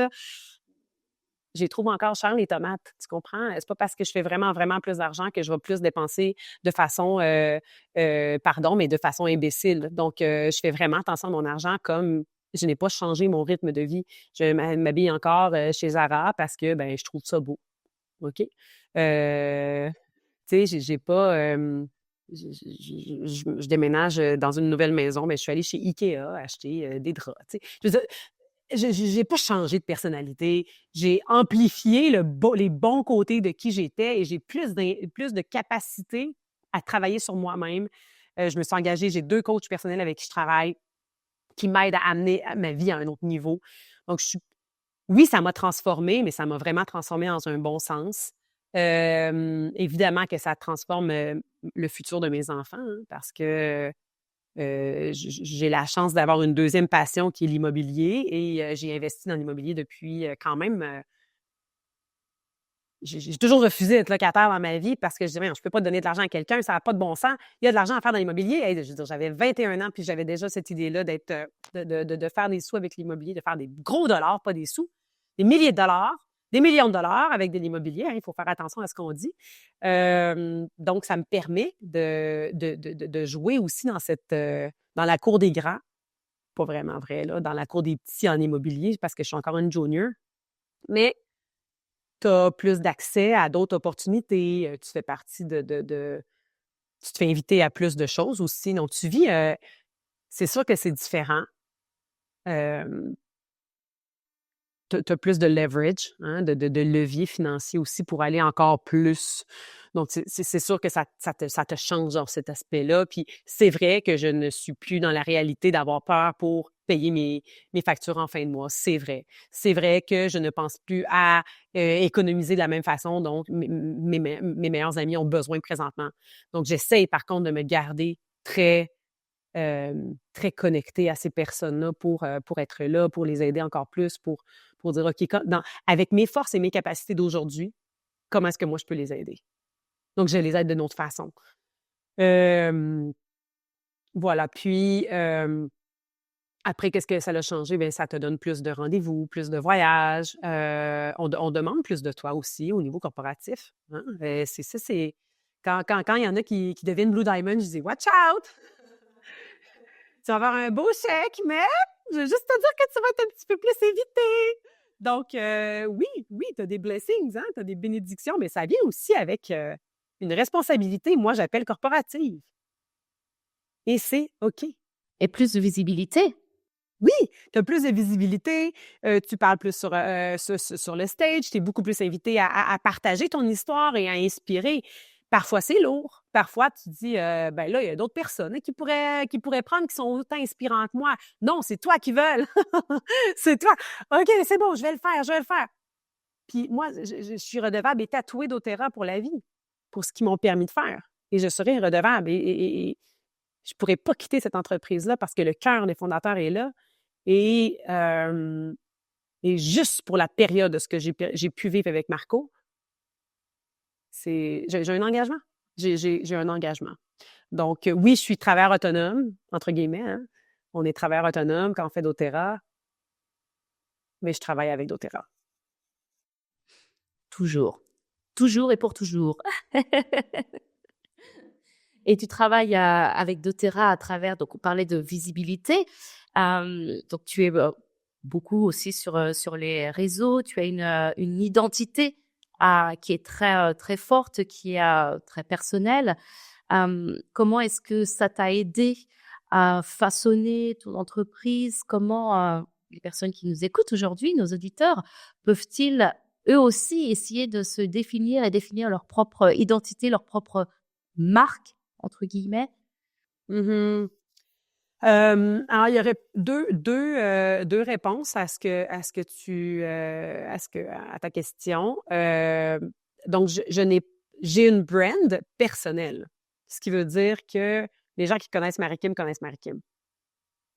J'y trouve encore cher, les tomates. Tu comprends? C'est pas parce que je fais vraiment, vraiment plus d'argent que je vais plus dépenser de façon, mais de façon imbécile. Donc, je fais vraiment attention à mon argent comme je n'ai pas changé mon rythme de vie. Je m'habille encore chez Zara parce que, ben, je trouve ça beau. OK? Tu sais, j'ai pas, je déménage dans une nouvelle maison, mais je suis allée chez IKEA acheter des draps. Tu sais, je veux dire, j'ai pas changé de personnalité. J'ai amplifié les bons côtés de qui j'étais et j'ai plus de capacité à travailler sur moi-même. Je me suis engagée, j'ai 2 coachs personnels avec qui je travaille, qui m'aident à amener ma vie à un autre niveau. Donc, oui, ça m'a transformée, mais ça m'a vraiment transformée dans un bon sens. Évidemment que ça transforme le futur de mes enfants, hein, parce que j'ai la chance d'avoir une deuxième passion qui est l'immobilier et j'ai investi dans l'immobilier depuis quand même. J'ai toujours refusé d'être locataire dans ma vie parce que je disais, je peux pas donner de l'argent à quelqu'un, ça n'a pas de bon sens. Il y a de l'argent à faire dans l'immobilier. Hey, je veux dire, j'avais 21 ans puis j'avais déjà cette idée-là de faire des sous avec l'immobilier, de faire des gros dollars, pas des sous, des milliers de dollars, des millions de dollars avec de l'immobilier. Hein, il faut faire attention à ce qu'on dit. Donc, ça me permet de jouer aussi dans la cour des grands. Pas vraiment vrai, là, dans la cour des petits en immobilier parce que je suis encore une junior. Mais tu as plus d'accès à d'autres opportunités, tu fais partie tu te fais inviter à plus de choses aussi. Donc, tu vis, c'est sûr que c'est différent. Tu as plus de leverage, hein, de levier financier aussi pour aller encore plus. Donc, c'est sûr que ça te change dans cet aspect-là. Puis, c'est vrai que je ne suis plus dans la réalité d'avoir peur pour payer mes factures en fin de mois. C'est vrai. C'est vrai que je ne pense plus à économiser de la même façon. Donc, mes meilleurs amis ont besoin présentement. Donc, j'essaye, par contre, de me garder très connectée à ces personnes-là pour être là, pour les aider encore plus, pour dire, OK, avec mes forces et mes capacités d'aujourd'hui, comment est-ce que moi, je peux les aider? Donc, je les aide d'une autre façon. Voilà. Puis, après, qu'est-ce que ça a changé? Bien, ça te donne plus de rendez-vous, plus de voyages. On demande plus de toi aussi au niveau corporatif. Hein? C'est ça, c'est... Quand il y en a qui deviennent Blue Diamond, je dis « Watch out! » Tu vas avoir un beau chèque, mais je veux juste te dire que tu vas être un petit peu plus évité. Donc, oui, tu as des blessings, hein, tu as des bénédictions, mais ça vient aussi avec une responsabilité, moi, j'appelle corporative. Et c'est OK. Et plus de visibilité. Oui, tu as plus de visibilité, tu parles plus sur le stage, tu es beaucoup plus invité à partager ton histoire et à inspirer. Parfois, c'est lourd. Parfois, tu te dis, ben là, il y a d'autres personnes qui pourraient prendre, qui sont autant inspirantes que moi. Non, c'est toi qui veux. C'est toi. OK, c'est bon, je vais le faire. Puis moi, je suis redevable et tatouée doTERRA pour la vie, pour ce qu'ils m'ont permis de faire. Et je serai redevable. Et je ne pourrais pas quitter cette entreprise-là parce que le cœur des fondateurs est là. Et juste pour la période de ce que j'ai pu vivre avec Marco, j'ai un engagement. J'ai un engagement. Donc, oui, je suis travailleur autonome, entre guillemets. Hein. On est travailleur autonome quand on fait doTERRA, mais je travaille avec doTERRA. Toujours. Toujours et pour toujours. Et tu travailles avec doTERRA à travers, donc on parlait de visibilité, donc tu es beaucoup aussi sur les réseaux, tu as une identité qui est très, très forte, qui est très personnelle. Comment est-ce que ça t'a aidé à façonner ton entreprise? Comment, les personnes qui nous écoutent aujourd'hui, nos auditeurs, peuvent-ils eux aussi essayer de se définir et définir leur propre identité, leur propre «marque» entre guillemets? Mmh. Alors il y aurait deux réponses à ce que tu, à ta question. Donc j'ai une brand personnelle, ce qui veut dire que les gens qui connaissent Marie Kim.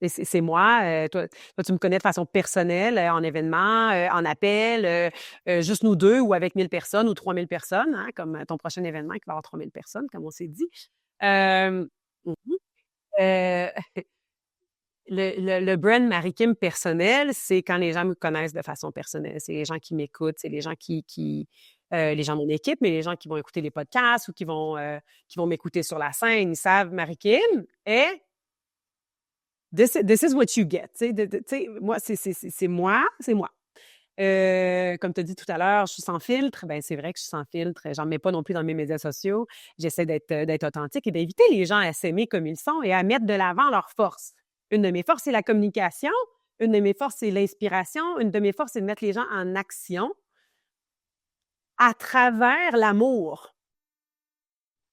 Et c'est moi, toi, tu me connais de façon personnelle, en événement, en appel, juste nous 2 ou avec 1000 personnes ou 3000 personnes, hein, comme ton prochain événement qui va avoir 3000 personnes, comme on s'est dit. Mmh mh. Heu, le brand Marie Kim personnel, c'est quand les gens me connaissent de façon personnelle. C'est les gens qui m'écoutent, c'est les gens les gens de mon équipe, mais les gens qui vont écouter les podcasts ou qui vont m'écouter sur la scène, ils savent Marie Kim est this is what you get. Tu sais, moi, c'est moi, c'est moi. Comme tu as dit tout à l'heure, je suis sans filtre. Ben, c'est vrai que je suis sans filtre. J'en mets pas non plus dans mes médias sociaux. J'essaie d'être authentique et d'inviter les gens à s'aimer comme ils sont et à mettre de l'avant leurs forces. Une de mes forces, c'est la communication. Une de mes forces, c'est l'inspiration. Une de mes forces, c'est de mettre les gens en action à travers l'amour.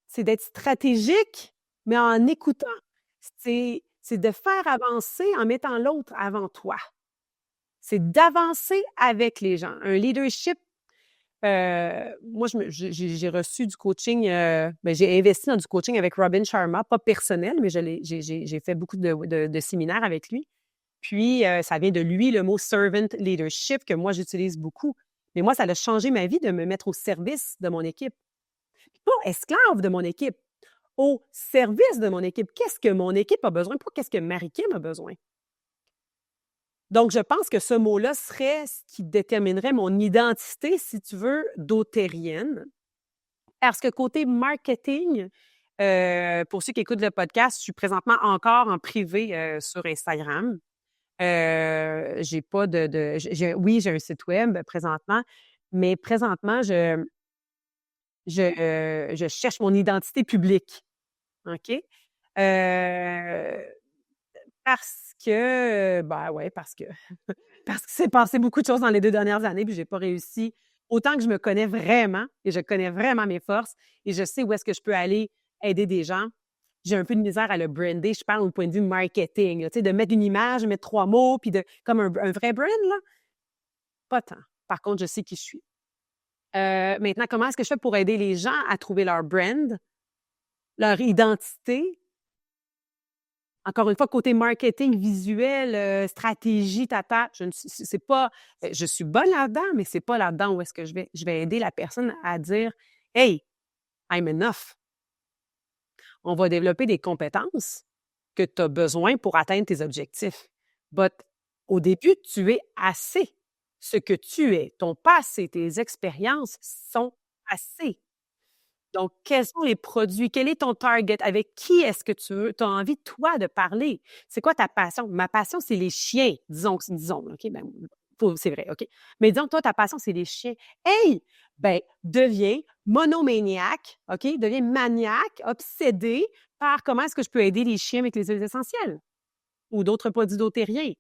C'est d'être stratégique, mais en écoutant. C'est de faire avancer en mettant l'autre avant toi. C'est d'avancer avec les gens. Un leadership, moi, j'ai reçu du coaching, j'ai investi dans du coaching avec Robin Sharma, pas personnel, mais j'ai fait beaucoup de séminaires avec lui. Puis, ça vient de lui, le mot servant leadership, que moi, j'utilise beaucoup. Mais moi, ça a changé ma vie de me mettre au service de mon équipe. Pas esclave de mon équipe, au service de mon équipe. Qu'est-ce que mon équipe a besoin? Pas qu'est-ce que Marie-Kim a besoin. Donc, je pense que ce mot-là serait ce qui déterminerait mon identité, si tu veux, d'Autérienne. Parce que côté marketing, pour ceux qui écoutent le podcast, je suis présentement encore en privé sur Instagram. J'ai pas oui, j'ai un site web présentement, mais présentement, je cherche mon identité publique. OK? Parce que, ben ouais, parce qu'il s'est passé beaucoup de choses dans les 2 dernières années, puis j'ai pas réussi autant que je me connais vraiment et je connais vraiment mes forces et je sais où est-ce que je peux aller aider des gens. J'ai un peu de misère à le brander, je parle au point de vue marketing, là, tu sais, de mettre une image, mettre 3 mots, puis de comme un vrai brand, là, pas tant. Par contre, je sais qui je suis. Maintenant, comment est-ce que je fais pour aider les gens à trouver leur brand, leur identité? Encore une fois, côté marketing visuel, stratégie, tata, je ne suis c'est pas je suis bonne là-dedans, mais c'est pas là-dedans où est-ce que je vais. Je vais aider la personne à dire: «Hey, I'm enough». On va développer des compétences que tu as besoin pour atteindre tes objectifs. But au début, tu es assez. Ce que tu es, ton passé, tes expériences sont assez. Donc, quels sont les produits? Quel est ton target? Avec qui est-ce que tu as envie, toi, de parler? C'est quoi ta passion? Ma passion, c'est les chiens. Disons, OK? Ben, c'est vrai, OK? Mais disons, toi, ta passion, c'est les chiens. Hey! Ben, deviens monomaniaque, OK? Deviens maniaque, obsédé par comment est-ce que je peux aider les chiens avec les huiles essentielles ou d'autres produits d'Autérien.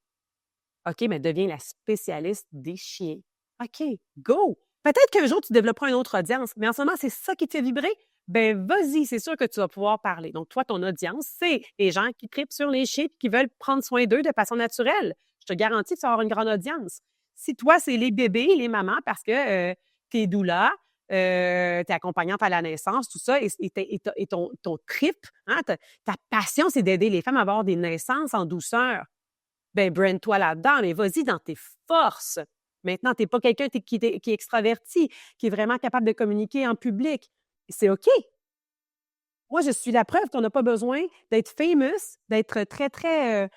OK, mais deviens la spécialiste des chiens. OK, go! Peut-être qu'un jour, tu développeras une autre audience, mais en ce moment, c'est ça qui te fait vibrer? Ben, vas-y, c'est sûr que tu vas pouvoir parler. Donc, toi, ton audience, c'est les gens qui tripent sur les chiens et qui veulent prendre soin d'eux de façon naturelle. Je te garantis que tu vas avoir une grande audience. Si toi, c'est les bébés, les mamans, parce que tu es doula, tu es accompagnante à la naissance, tout ça, et ton trip, hein, ta passion, c'est d'aider les femmes à avoir des naissances en douceur. Ben, brand-toi là-dedans, mais vas-y dans tes forces. Maintenant, tu n'es pas quelqu'un qui est extraverti, qui est vraiment capable de communiquer en public. C'est OK. Moi, je suis la preuve qu'on n'a pas besoin d'être famous, d'être très, très,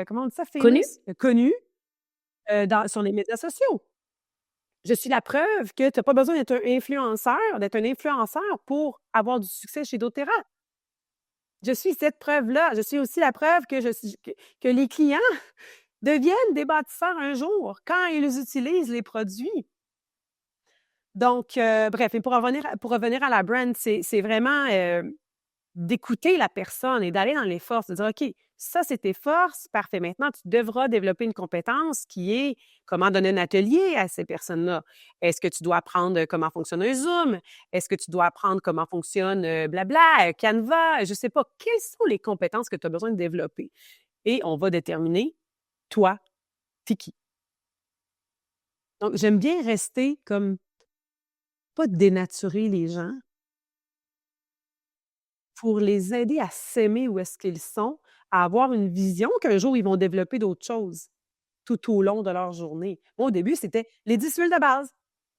comment on dit ça, famous? Connu? Connu, sur les médias sociaux. Je suis la preuve que tu n'as pas besoin d'être un influenceur pour avoir du succès chez doTERRA. Je suis cette preuve-là. Je suis aussi la preuve que les clients deviennent des bâtisseurs un jour quand ils utilisent les produits. Donc, bref, et pour revenir à la brand, c'est vraiment d'écouter la personne et d'aller dans les forces, de dire, OK, ça, c'est tes forces, parfait. Maintenant, tu devras développer une compétence qui est comment donner un atelier à ces personnes-là. Est-ce que tu dois apprendre comment fonctionne un Zoom? Est-ce que tu dois apprendre comment fonctionne blabla, Canva? Je ne sais pas. Quelles sont les compétences que tu as besoin de développer? Et on va déterminer, toi, t'es qui? Donc, j'aime bien rester comme, pas dénaturer les gens, pour les aider à s'aimer où est-ce qu'ils sont, à avoir une vision qu'un jour, ils vont développer d'autres choses tout au long de leur journée. Moi, au début, c'était les 10 huiles de base.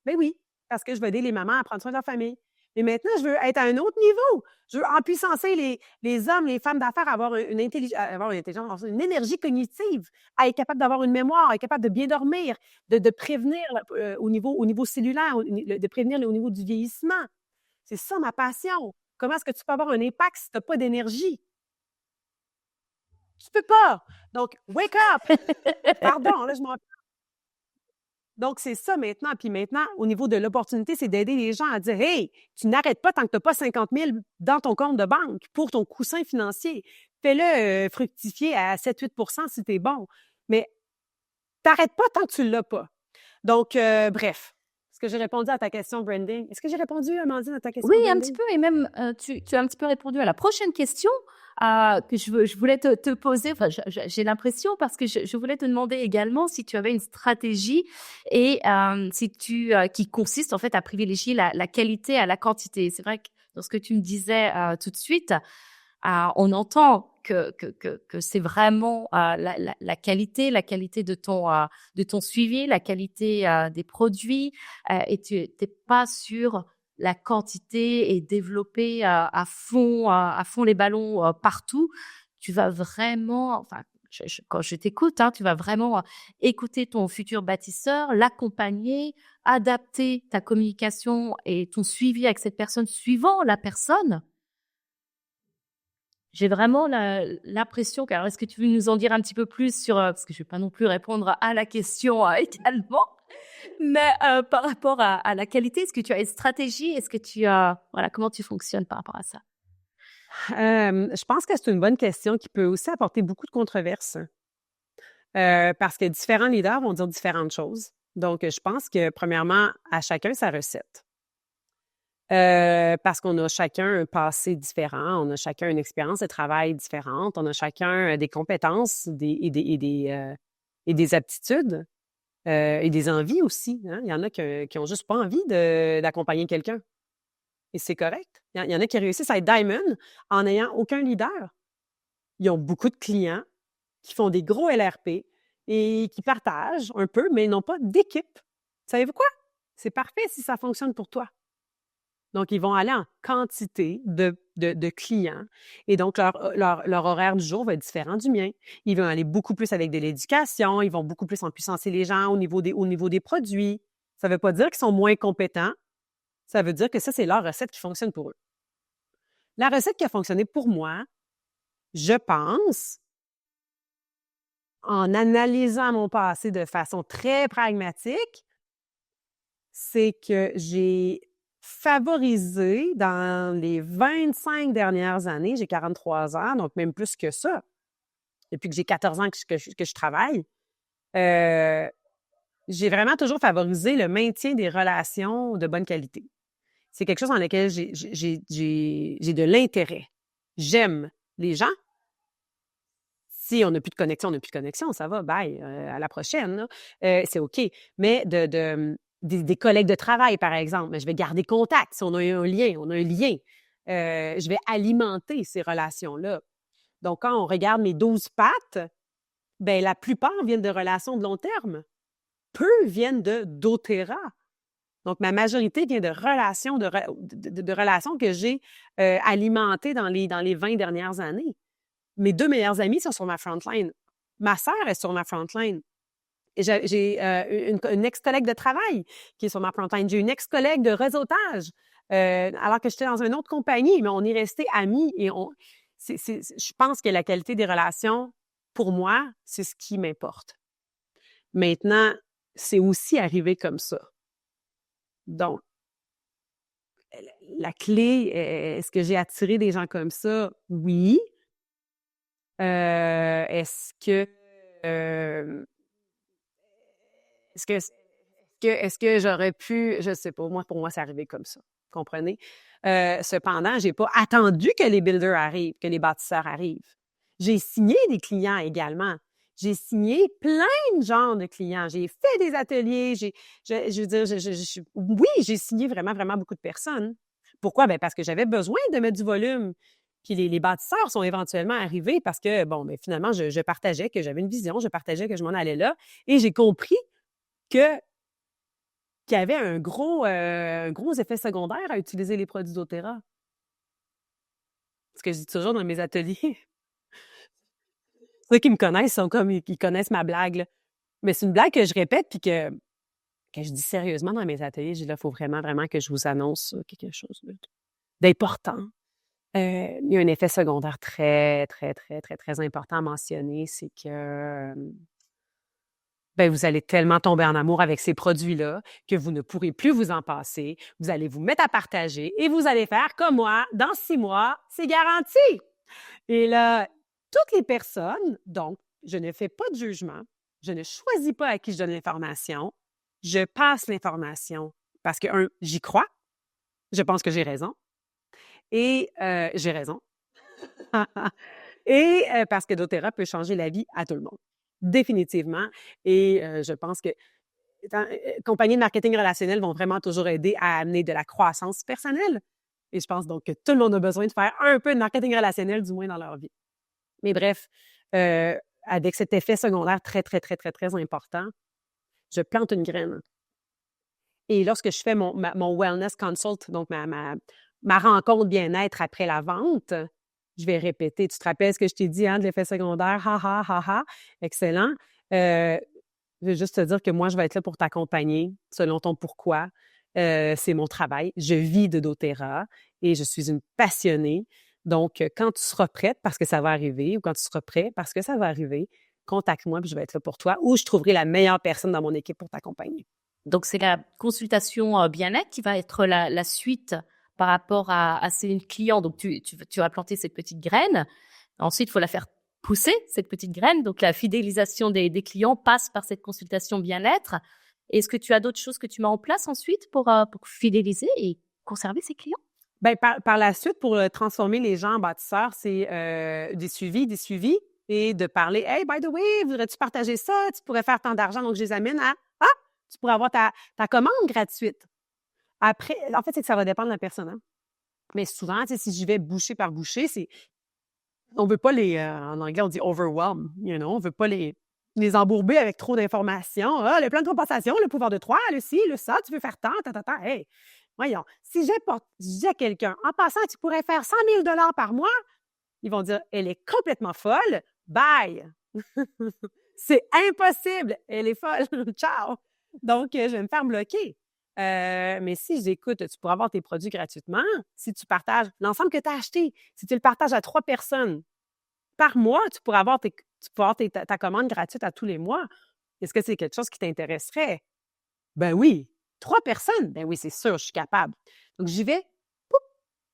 Ben oui, parce que je veux aider les mamans à prendre soin de leur famille. Mais maintenant, je veux être à un autre niveau. Je veux empuissancer les hommes, les femmes d'affaires, avoir une intelligence, une énergie cognitive, à être capable d'avoir une mémoire, à être capable de bien dormir, de prévenir au niveau cellulaire, de prévenir au niveau du vieillissement. C'est ça ma passion. Comment est-ce que tu peux avoir un impact si tu n'as pas d'énergie? Tu peux pas. Donc, wake up! Pardon, là, je m'en... Donc, c'est ça maintenant. Puis maintenant, au niveau de l'opportunité, c'est d'aider les gens à dire, hey, tu n'arrêtes pas tant que tu n'as pas 50 000 dans ton compte de banque pour ton coussin financier. Fais-le fructifier à 7-8 si tu es bon. Mais t'arrêtes pas tant que tu ne l'as pas. Donc, bref. Est-ce que j'ai répondu à ta question, branding? Est-ce que j'ai répondu, Amandine, à ta question, Oui, un petit branding? peu, et même tu as un petit peu répondu à la prochaine question que je voulais te poser. Enfin, j'ai l'impression, parce que je voulais te demander également si tu avais une stratégie et si qui consiste en fait à privilégier la qualité à la quantité. C'est vrai que dans ce que tu me disais tout de suite, on entend que c'est vraiment la qualité de ton suivi, la qualité des produits, et tu n'es pas sur la quantité et développer à fond les ballons partout. Tu vas vraiment, enfin, quand je t'écoute, hein, tu vas vraiment écouter ton futur bâtisseur, l'accompagner, adapter ta communication et ton suivi avec cette personne suivant la personne. J'ai vraiment l'impression alors est-ce que tu veux nous en dire un petit peu plus sur, parce que je vais pas non plus répondre à la question, également, mais par rapport à la qualité, est-ce que tu as une stratégie? Est-ce que tu as voilà, comment tu fonctionnes par rapport à ça? Je pense que c'est une bonne question qui peut aussi apporter beaucoup de controverses, parce que différents leaders vont dire différentes choses. Donc, je pense que premièrement, à chacun sa recette. Parce qu'on a chacun un passé différent, on a chacun une expérience de travail différente, on a chacun des compétences et des aptitudes et des envies aussi. Hein? Il y en a qui ont juste pas envie d'accompagner quelqu'un. Et c'est correct. Il y en a qui réussissent à être diamond en n'ayant aucun leader. Ils ont beaucoup de clients qui font des gros LRP et qui partagent un peu, mais ils n'ont pas d'équipe. Savez-vous quoi? C'est parfait si ça fonctionne pour toi. Donc, ils vont aller en quantité de clients et donc leur horaire du jour va être différent du mien. Ils vont aller beaucoup plus avec de l'éducation, ils vont beaucoup plus empuissancer les gens au niveau des produits. Ça ne veut pas dire qu'ils sont moins compétents, ça veut dire que ça, c'est leur recette qui fonctionne pour eux. La recette qui a fonctionné pour moi, je pense, en analysant mon passé de façon très pragmatique, c'est que j'ai favorisé dans les 25 dernières années, j'ai 43 ans, donc même plus que ça, depuis que j'ai 14 ans que je travaille, j'ai vraiment toujours favorisé le maintien des relations de bonne qualité. C'est quelque chose dans lequel j'ai de l'intérêt. J'aime les gens. Si on n'a plus de connexion, on n'a plus de connexion, ça va, bye, à la prochaine. C'est OK. Mais des collègues de travail, par exemple, mais je vais garder contact. Si on a un lien, on a un lien. Je vais alimenter ces relations-là. Donc, quand on regarde mes 12 pattes, ben la plupart viennent de relations de long terme. Peu viennent de doTERRA. Donc, ma majorité vient de relations, de relations que j'ai alimentées dans les 20 dernières années. Mes 2 meilleures amies sont sur ma frontline. Ma sœur est sur ma frontline. Et j'ai une ex-collègue de travail qui est sur ma frontline. J'ai une ex-collègue de réseautage alors que j'étais dans une autre compagnie, mais on est restés amis et je pense que la qualité des relations, pour moi, c'est ce qui m'importe. Maintenant, c'est aussi arrivé comme ça. Donc, la clé, est-ce que j'ai attiré des gens comme ça? Oui. Est-ce que, euh, est-ce que j'aurais pu, je sais pas, moi, pour moi, c'est arrivé comme ça. Comprenez? Cependant, j'ai pas attendu que les builders arrivent, que les bâtisseurs arrivent. J'ai signé des clients également. J'ai signé plein de genres de clients. J'ai fait des ateliers. Je veux dire, oui, j'ai signé vraiment, vraiment beaucoup de personnes. Pourquoi? Ben parce que j'avais besoin de mettre du volume. Puis les bâtisseurs sont éventuellement arrivés parce que, bon, mais finalement, je partageais que j'avais une vision, je partageais que je m'en allais là. Et j'ai compris que qu'il y avait un gros effet secondaire à utiliser les produits doTERRA. Ce que je dis toujours dans mes ateliers. Ceux qui me connaissent sont comme, ils connaissent ma blague, là. Mais c'est une blague que je répète puis que je dis sérieusement dans mes ateliers. Je dis là, il faut vraiment, vraiment que je vous annonce quelque chose d'important. Il y a un effet secondaire très, très, très, très, très important à mentionner, c'est que ben, vous allez tellement tomber en amour avec ces produits-là que vous ne pourrez plus vous en passer. Vous allez vous mettre à partager et vous allez faire comme moi. Dans 6 mois, c'est garanti. Et là, toutes les personnes, donc, je ne fais pas de jugement. Je ne choisis pas à qui je donne l'information. Je passe l'information parce que, j'y crois. Je pense que j'ai raison. Et j'ai raison. Et parce que doTERRA peut changer la vie à tout le monde. Définitivement. Et je pense que compagnies de marketing relationnel vont vraiment toujours aider à amener de la croissance personnelle. Et je pense donc que tout le monde a besoin de faire un peu de marketing relationnel, du moins dans leur vie. Mais bref, avec cet effet secondaire très, très, très, très, très important, je plante une graine. Et lorsque je fais mon wellness consult, donc ma rencontre bien-être après la vente, je vais répéter. Tu te rappelles ce que je t'ai dit, hein, de l'effet secondaire? Ha, ha, ha, ha. Excellent. Je veux juste te dire que moi, je vais être là pour t'accompagner selon ton pourquoi. C'est mon travail. Je vis de doTERRA et je suis une passionnée. Donc, quand tu seras prête, parce que ça va arriver, ou quand tu seras prêt, parce que ça va arriver, contacte-moi puis je vais être là pour toi ou je trouverai la meilleure personne dans mon équipe pour t'accompagner. Donc, c'est la consultation bien-être qui va être la suite par rapport à ces clients. Donc, tu vas planter cette petite graine. Ensuite, il faut la faire pousser, cette petite graine. Donc, la fidélisation des clients passe par cette consultation bien-être. Est-ce que tu as d'autres choses que tu mets en place ensuite pour fidéliser et conserver ces clients? Bien, par la suite, pour transformer les gens en bâtisseurs, c'est des suivis et de parler « Hey, by the way, voudrais-tu partager ça? Tu pourrais faire tant d'argent. » Donc, je les amène à « Ah, tu pourrais avoir ta commande gratuite. » Après, en fait, c'est que ça va dépendre de la personne. Hein? Mais souvent, tu sais, si j'y vais bouchée par bouchée, on veut pas en anglais, on dit overwhelm, on veut pas les embourber avec trop d'informations. Ah, le plan de compensation, le pouvoir de 3, le ci, le ça, tu veux faire tant, ta. Hey, voyons, si je dis à quelqu'un, en passant, tu pourrais faire 100 000 $ par mois, ils vont dire, elle est complètement folle, bye! C'est impossible, elle est folle, ciao! Donc, je vais me faire bloquer. Mais si j'écoute, tu pourras avoir tes produits gratuitement si tu partages l'ensemble que tu as acheté. Si tu le partages à 3 personnes par mois, tu pourras avoir ta commande gratuite à tous les mois. Est-ce que c'est quelque chose qui t'intéresserait? Ben oui. 3 personnes? Ben oui, c'est sûr, je suis capable. Donc, j'y vais, poup,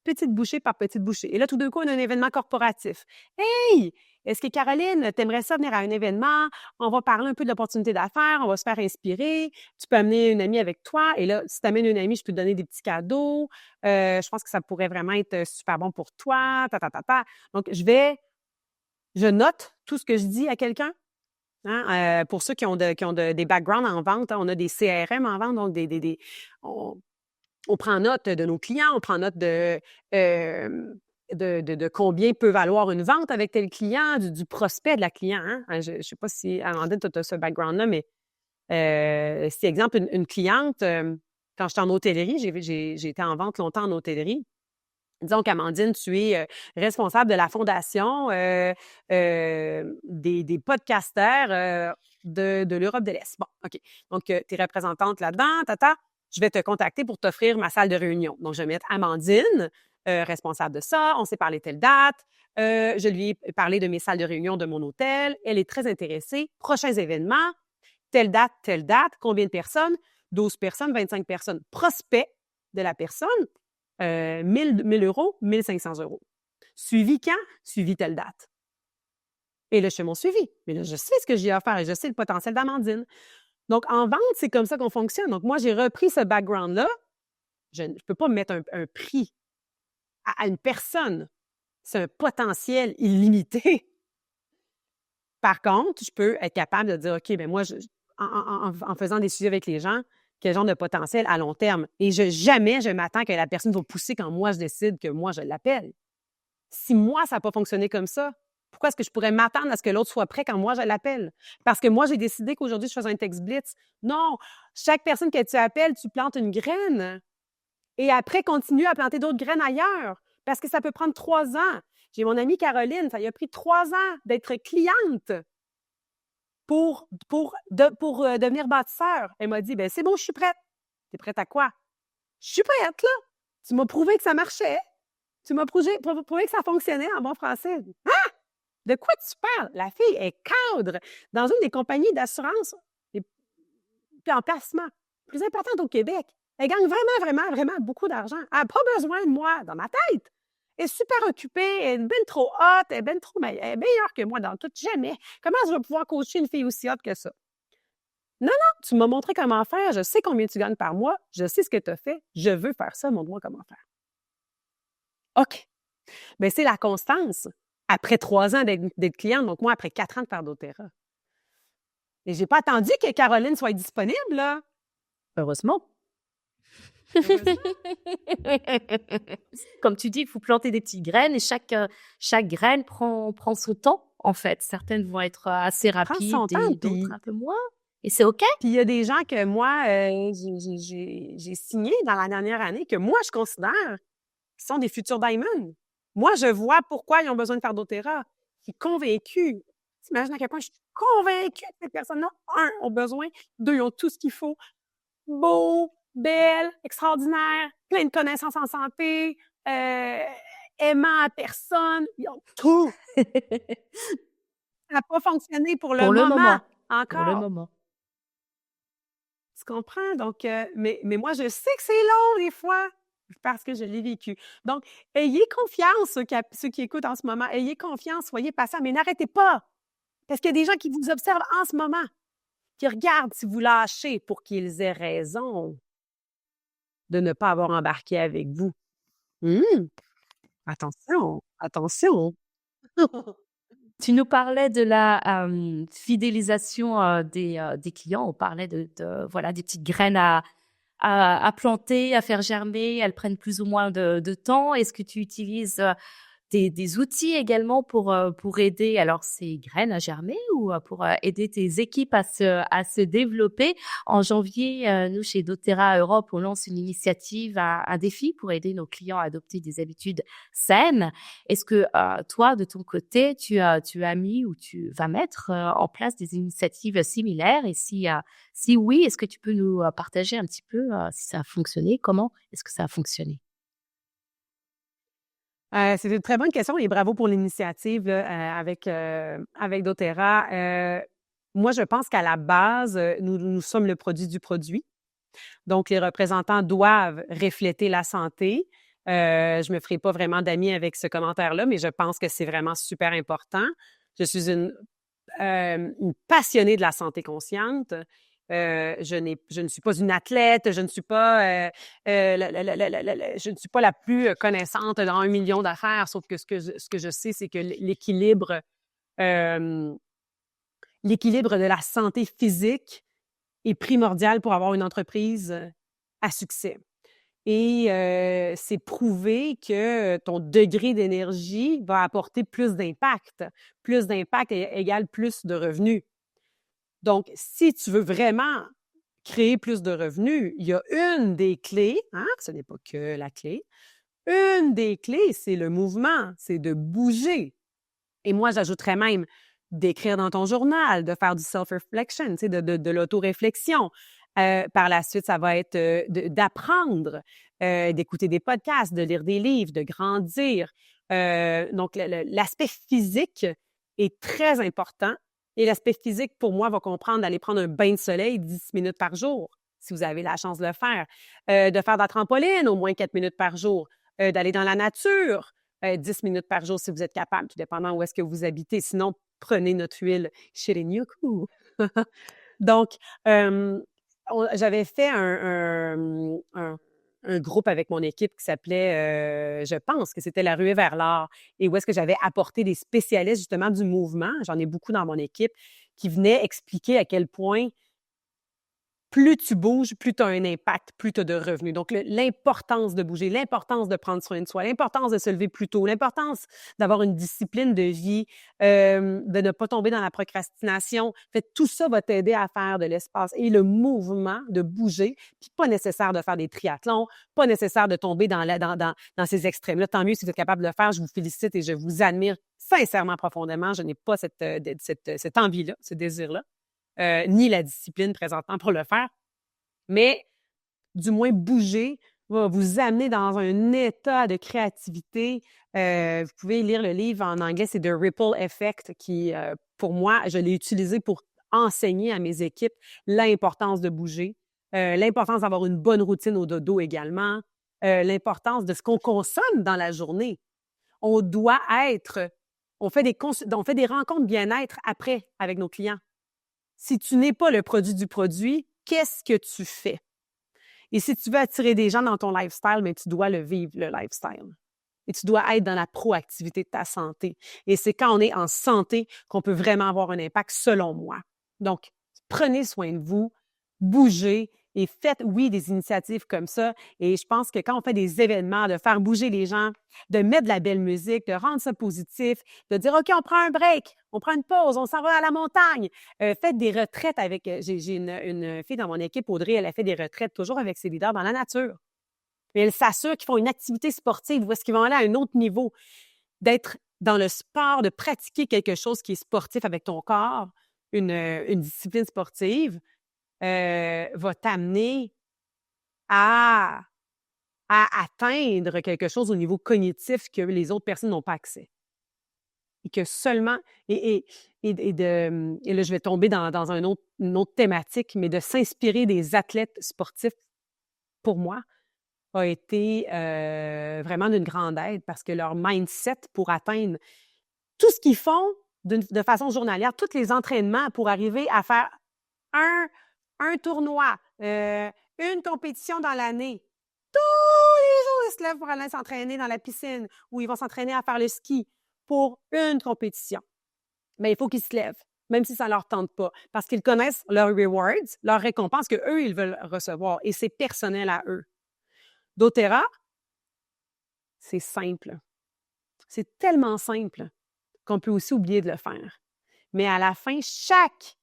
petite bouchée par petite bouchée. Et là, tout d'un coup, on a un événement corporatif. Hey! Est-ce que Caroline, t'aimerais ça venir à un événement? On va parler un peu de l'opportunité d'affaires, on va se faire inspirer. Tu peux amener une amie avec toi. Et là, si tu amènes une amie, je peux te donner des petits cadeaux. Je pense que ça pourrait vraiment être super bon pour toi. Donc, je note tout ce que je dis à quelqu'un. Hein? Pour ceux qui ont des backgrounds en vente, hein, on a des CRM en vente, donc on prend note de nos clients, on prend note de combien peut valoir une vente avec tel client, du prospect de la client. Hein? Je ne sais pas si, Amandine, tu as ce background-là, mais si, exemple, une cliente, quand j'étais en hôtellerie, j'ai été en vente longtemps en hôtellerie. Disons qu'Amandine, tu es responsable de la fondation des podcasters de l'Europe de l'Est. Bon, OK. Donc, tu es représentante là-dedans, je vais te contacter pour t'offrir ma salle de réunion. Donc, je vais mettre Amandine, responsable de ça. On s'est parlé telle date. Je lui ai parlé de mes salles de réunion de mon hôtel. Elle est très intéressée. Prochains événements, telle date. Combien de personnes? 12 personnes, 25 personnes. Prospect de la personne. 1000 euros, 1500 euros. Suivi quand? Suivi telle date. Et là, je fais mon suivi. Mais là, je sais ce que j'ai à faire et je sais le potentiel d'Amandine. Donc, en vente, c'est comme ça qu'on fonctionne. Donc, moi, j'ai repris ce background-là. Je ne peux pas mettre un prix à une personne. C'est un potentiel illimité. Par contre, je peux être capable de dire, OK, bien moi, en faisant des suivis avec les gens, quel genre de potentiel à long terme. Et jamais je m'attends que la personne va pousser quand moi, je décide que moi, je l'appelle. Si moi, ça n'a pas fonctionné comme ça, pourquoi est-ce que je pourrais m'attendre à ce que l'autre soit prêt quand moi, je l'appelle? Parce que moi, j'ai décidé qu'aujourd'hui, je faisais un texte blitz. Non, chaque personne que tu appelles, tu plantes une graine. Et après, continue à planter d'autres graines ailleurs. Parce que ça peut prendre 3 ans. J'ai mon amie Caroline, ça lui a pris 3 ans d'être cliente pour devenir bâtisseur. Elle m'a dit, ben c'est bon, je suis prête. T'es prête à quoi? Je suis prête, là. Tu m'as prouvé que ça marchait. Tu m'as prouvé que ça fonctionnait en bon français. Ah! De quoi tu parles? La fille est cadre dans une des compagnies d'assurance et puis en placement plus importantes au Québec. Elle gagne vraiment, vraiment, vraiment beaucoup d'argent. Elle n'a pas besoin de moi dans ma tête. Elle est super occupée, elle est bien trop hot, elle est meilleure que moi dans tout. Jamais. Comment je vais pouvoir coacher une fille aussi hot que ça? Non, non, tu m'as montré comment faire. Je sais combien tu gagnes par mois. Je sais ce que tu as fait. Je veux faire ça. Montre-moi comment faire. OK. Bien, c'est la constance. Après 3 ans d'être cliente, donc moi, après 4 ans de faire doTERRA. Et j'ai pas attendu que Caroline soit disponible, là. Heureusement. Heureusement. Comme tu dis, il faut planter des petites graines et chaque graine prend son temps, en fait. Certaines vont être assez Prends rapides son temps, et puis d'autres un peu moins. Et c'est OK. il y a des gens que moi, j'ai signé dans la dernière année que moi, je considère qui sont des futurs diamonds. Moi, je vois pourquoi ils ont besoin de faire doTERRA. Je suis convaincue. T'imagines à quel point je suis convaincue que ces personnes-là, 1, ont besoin, 2, ils ont tout ce qu'il faut. Beau, belle, extraordinaire, plein de connaissances en santé, aimant à personne. Ils ont tout. Ça n'a pas fonctionné pour le Pour le moment moment. Pour le encore. moment. Tu comprends? Donc, mais moi, je sais que c'est long des fois parce que je l'ai vécu. Donc, ayez confiance, ceux qui écoutent en ce moment. Ayez confiance, soyez patients, mais n'arrêtez pas. Parce qu'il y a des gens qui vous observent en ce moment, qui regardent si vous lâchez pour qu'ils aient raison de ne pas avoir embarqué avec vous. Attention, attention. Tu nous parlais de la fidélisation des clients. On parlait voilà, des petites graines à planter, à faire germer. Elles prennent plus ou moins de temps. Est-ce que tu utilises des outils également pour aider alors ces graines à germer ou pour aider tes équipes à se développer? En janvier, nous, chez doTERRA Europe, on lance une initiative, un défi pour aider nos clients à adopter des habitudes saines. Est-ce que toi, de ton côté, tu as mis ou tu vas mettre en place des initiatives similaires? Et si oui, est-ce que tu peux nous partager un petit peu si ça a fonctionné? Comment est-ce que ça a fonctionné? C'est une très bonne question et bravo pour l'initiative là, avec doTERRA. Moi, je pense qu'à la base, nous sommes le produit du produit. Donc, les représentants doivent refléter la santé. Je me ferai pas vraiment d'amis avec ce commentaire-là, mais je pense que c'est vraiment super important. Je suis une passionnée de la santé consciente. Je ne suis pas une athlète, je ne suis pas je ne suis pas la plus connaissante dans 1 million d'affaires, sauf que ce que je sais, c'est que l'équilibre de la santé physique est primordial pour avoir une entreprise à succès. Et c'est prouvé que ton degré d'énergie va apporter plus d'impact. Plus d'impact égale plus de revenus. Donc, si tu veux vraiment créer plus de revenus, il y a une des clés, ce n'est pas que la clé, une des clés, c'est le mouvement, c'est de bouger. Et moi, j'ajouterais même d'écrire dans ton journal, de faire du self-reflection, tu sais, de l'auto-réflexion. Par la suite, ça va être d'apprendre, d'écouter des podcasts, de lire des livres, de grandir. Donc, l'aspect physique est très important. Et l'aspect physique, pour moi, va comprendre d'aller prendre un bain de soleil 10 minutes par jour. si vous avez la chance de le faire, de faire de la trampoline au moins 4 minutes par jour, d'aller dans la nature, 10 minutes par jour si vous êtes capable, tout dépendant où est-ce que vous habitez. Sinon, prenez notre huile Shirin-Yoku. Donc, j'avais fait un groupe avec mon équipe qui s'appelait, je pense que c'était La Ruée vers l'art, et où est-ce que j'avais apporté des spécialistes justement du mouvement, j'en ai beaucoup dans mon équipe, qui venaient expliquer à quel point plus tu bouges, plus tu as un impact, plus tu as de revenus. Donc, l'importance de bouger, l'importance de prendre soin de soi, l'importance de se lever plus tôt, l'importance d'avoir une discipline de vie, de ne pas tomber dans la procrastination. En fait, tout ça va t'aider à faire de l'espace. Et le mouvement, de bouger, puis pas nécessaire de faire des triathlons, pas nécessaire de tomber dans ces extrêmes-là. Tant mieux si vous êtes capable de le faire. Je vous félicite et je vous admire sincèrement profondément. Je n'ai pas cette envie-là, ce désir-là. Ni la discipline présentement pour le faire, mais du moins bouger va vous amener dans un état de créativité. Vous pouvez lire le livre en anglais, c'est The Ripple Effect, qui, pour moi, je l'ai utilisé pour enseigner à mes équipes l'importance de bouger, l'importance d'avoir une bonne routine au dodo également, l'importance de ce qu'on consomme dans la journée. On doit on fait des rencontres bien-être après avec nos clients. Si tu n'es pas le produit du produit, qu'est-ce que tu fais? Et si tu veux attirer des gens dans ton lifestyle, mais tu dois le vivre, le lifestyle. Et tu dois être dans la proactivité de ta santé. Et c'est quand on est en santé qu'on peut vraiment avoir un impact, selon moi. Donc, prenez soin de vous, bougez et faites, oui, des initiatives comme ça. Et je pense que quand on fait des événements, de faire bouger les gens, de mettre de la belle musique, de rendre ça positif, de dire, OK, on prend un break, on prend une pause, on s'en va à la montagne. Faites des retraites avec... J'ai une fille dans mon équipe, Audrey, elle a fait des retraites toujours avec ses leaders dans la nature. Et elle s'assure qu'ils font une activité sportive où est-ce qu'ils vont aller à un autre niveau. D'être dans le sport, de pratiquer quelque chose qui est sportif avec ton corps, une discipline sportive, va t'amener à atteindre quelque chose au niveau cognitif que les autres personnes n'ont pas accès. Et que seulement... Et là, je vais tomber dans une autre thématique, mais de s'inspirer des athlètes sportifs, pour moi, a été vraiment d'une grande aide parce que leur mindset pour atteindre tout ce qu'ils font de façon journalière, tous les entraînements pour arriver à faire un tournoi, une compétition dans l'année. Tous les jours, ils se lèvent pour aller s'entraîner dans la piscine ou ils vont s'entraîner à faire le ski pour une compétition. Mais il faut qu'ils se lèvent, même si ça ne leur tente pas, parce qu'ils connaissent leurs rewards, leurs récompenses qu'eux, ils veulent recevoir et c'est personnel à eux. doTERRA, c'est simple. C'est tellement simple qu'on peut aussi oublier de le faire. Mais à la fin, chaque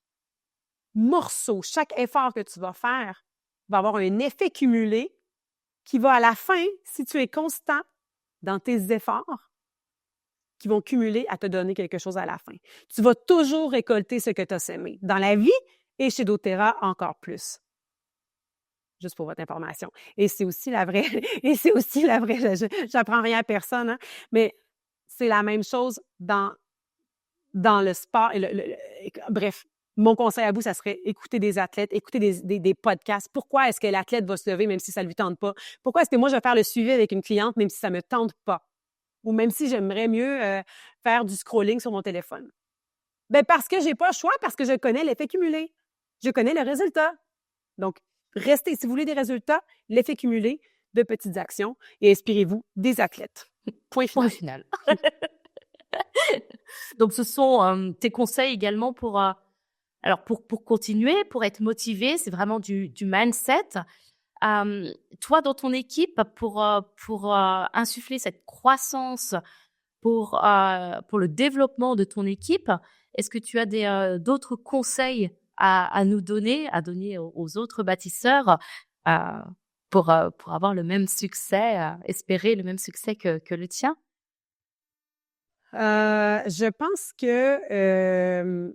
morceau, chaque effort que tu vas faire va avoir un effet cumulé qui va à la fin, si tu es constant dans tes efforts, qui vont cumuler à te donner quelque chose à la fin. Tu vas toujours récolter ce que tu as sémé. Dans la vie et chez doTERRA, encore plus. Juste pour votre information. Et c'est aussi la vraie, j'apprends rien à personne, hein, mais c'est la même chose dans le sport. Bref, mon conseil à vous, ça serait écouter des athlètes, écouter des podcasts. Pourquoi est-ce que l'athlète va se lever même si ça ne lui tente pas? Pourquoi est-ce que moi, je vais faire le suivi avec une cliente même si ça ne me tente pas? Ou même si j'aimerais mieux faire du scrolling sur mon téléphone? Bien, parce que je n'ai pas le choix, parce que je connais l'effet cumulé. Je connais le résultat. Donc, restez, si vous voulez des résultats, l'effet cumulé de petites actions et inspirez-vous des athlètes. Point final. Donc, ce sont tes conseils également pour continuer, pour être motivé. C'est vraiment du mindset. Toi, dans ton équipe, pour insuffler cette croissance, pour le développement de ton équipe, est-ce que tu as d'autres conseils à nous donner, à donner aux autres bâtisseurs pour avoir le même succès, espérer le même succès que le tien? Je pense que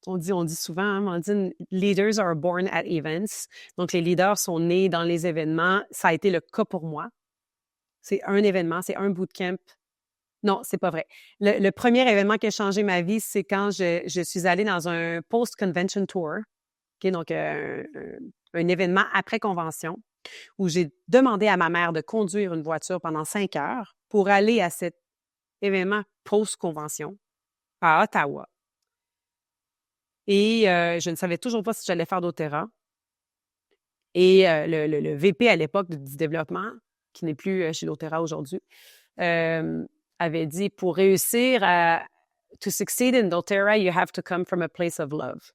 on dit souvent, hein, on dit « leaders are born at events ». Donc, les leaders sont nés dans les événements. Ça a été le cas pour moi. C'est un événement, c'est un bootcamp. Non, c'est pas vrai. Le premier événement qui a changé ma vie, c'est quand je suis allée dans un post-convention tour OK? Donc, un événement après convention où j'ai demandé à ma mère de conduire une voiture pendant 5 heures pour aller à cet événement post-convention à Ottawa. Et je ne savais toujours pas si j'allais faire doTERRA. Et le VP à l'époque du développement, qui n'est plus chez doTERRA aujourd'hui, avait dit, pour réussir to succeed in doTERRA, you have to come from a place of love.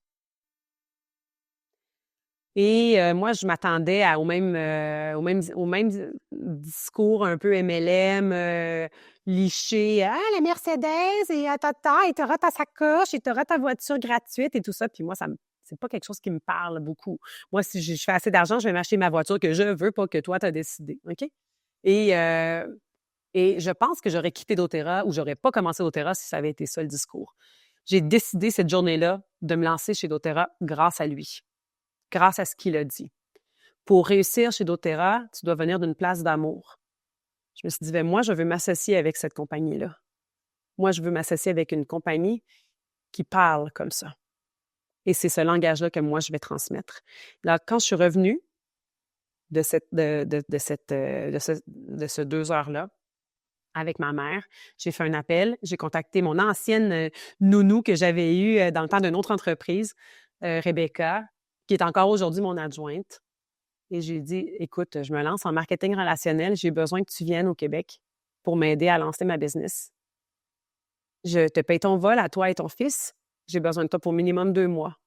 Et moi, je m'attendais au même discours un peu MLM, liché. Ah, la Mercedes, et et t'auras ta sacoche, et t'auras ta voiture gratuite, et tout ça. Puis moi, c'est pas quelque chose qui me parle beaucoup. Moi, si je fais assez d'argent, je vais m'acheter ma voiture que je veux, pas que toi, t'as décidé. OK? Et je pense que j'aurais quitté doTERRA ou j'aurais pas commencé doTERRA si ça avait été ça le discours. J'ai décidé cette journée-là de me lancer chez doTERRA grâce à lui, grâce à ce qu'il a dit. Pour réussir chez doTERRA, tu dois venir d'une place d'amour. Je me suis dit, ben moi, je veux m'associer avec cette compagnie-là. Moi, je veux m'associer avec une compagnie qui parle comme ça. Et c'est ce langage-là que moi, je vais transmettre. Là, quand je suis revenue de ce 2 heures-là, avec ma mère, j'ai fait un appel, j'ai contacté mon ancienne nounou que j'avais eue dans le temps d'une autre entreprise, Rebecca, qui est encore aujourd'hui mon adjointe. Et j'ai dit, écoute, je me lance en marketing relationnel, j'ai besoin que tu viennes au Québec pour m'aider à lancer ma business. Je te paye ton vol à toi et ton fils, j'ai besoin de toi pour minimum 2 mois.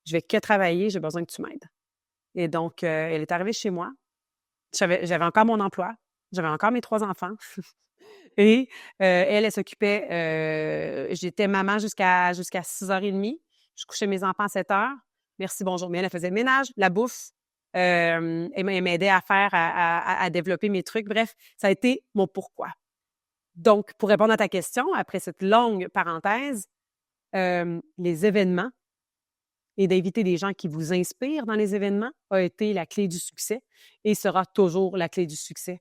Je vais que travailler, j'ai besoin que tu m'aides. Et donc, elle est arrivée chez moi. J'avais encore mon emploi, j'avais encore mes 3 enfants. Et elle s'occupait, j'étais maman jusqu'à 6h30. Je couchais mes enfants à 7h. Merci, bonjour. Mais elle faisait le ménage, la bouffe. Elle m'aidait à développer mes trucs. Bref, ça a été mon pourquoi. Donc, pour répondre à ta question, après cette longue parenthèse, les événements et d'inviter des gens qui vous inspirent dans les événements a été la clé du succès et sera toujours la clé du succès.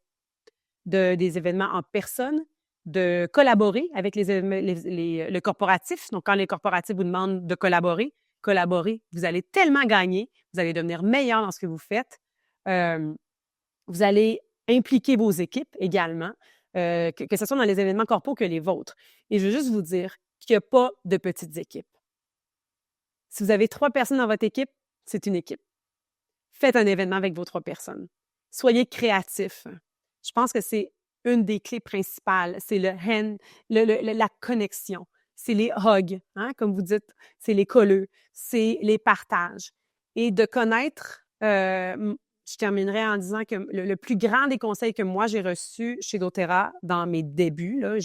Des événements en personne, de collaborer avec le corporatif. Donc, quand les corporatifs vous demandent de collaborer, vous allez tellement gagner, vous allez devenir meilleur dans ce que vous faites. Vous allez impliquer vos équipes également, que ce soit dans les événements corpo que les vôtres. Et je veux juste vous dire qu'il n'y a pas de petites équipes. Si vous avez 3 personnes dans votre équipe, c'est une équipe. Faites un événement avec vos 3 personnes. Soyez créatifs. Je pense que c'est une des clés principales. C'est la connexion. C'est les hugs, hein, comme vous dites. C'est les colleux. C'est les partages. Et de connaître, je terminerai en disant que le plus grand des conseils que moi j'ai reçus chez doTERRA dans mes débuts, là,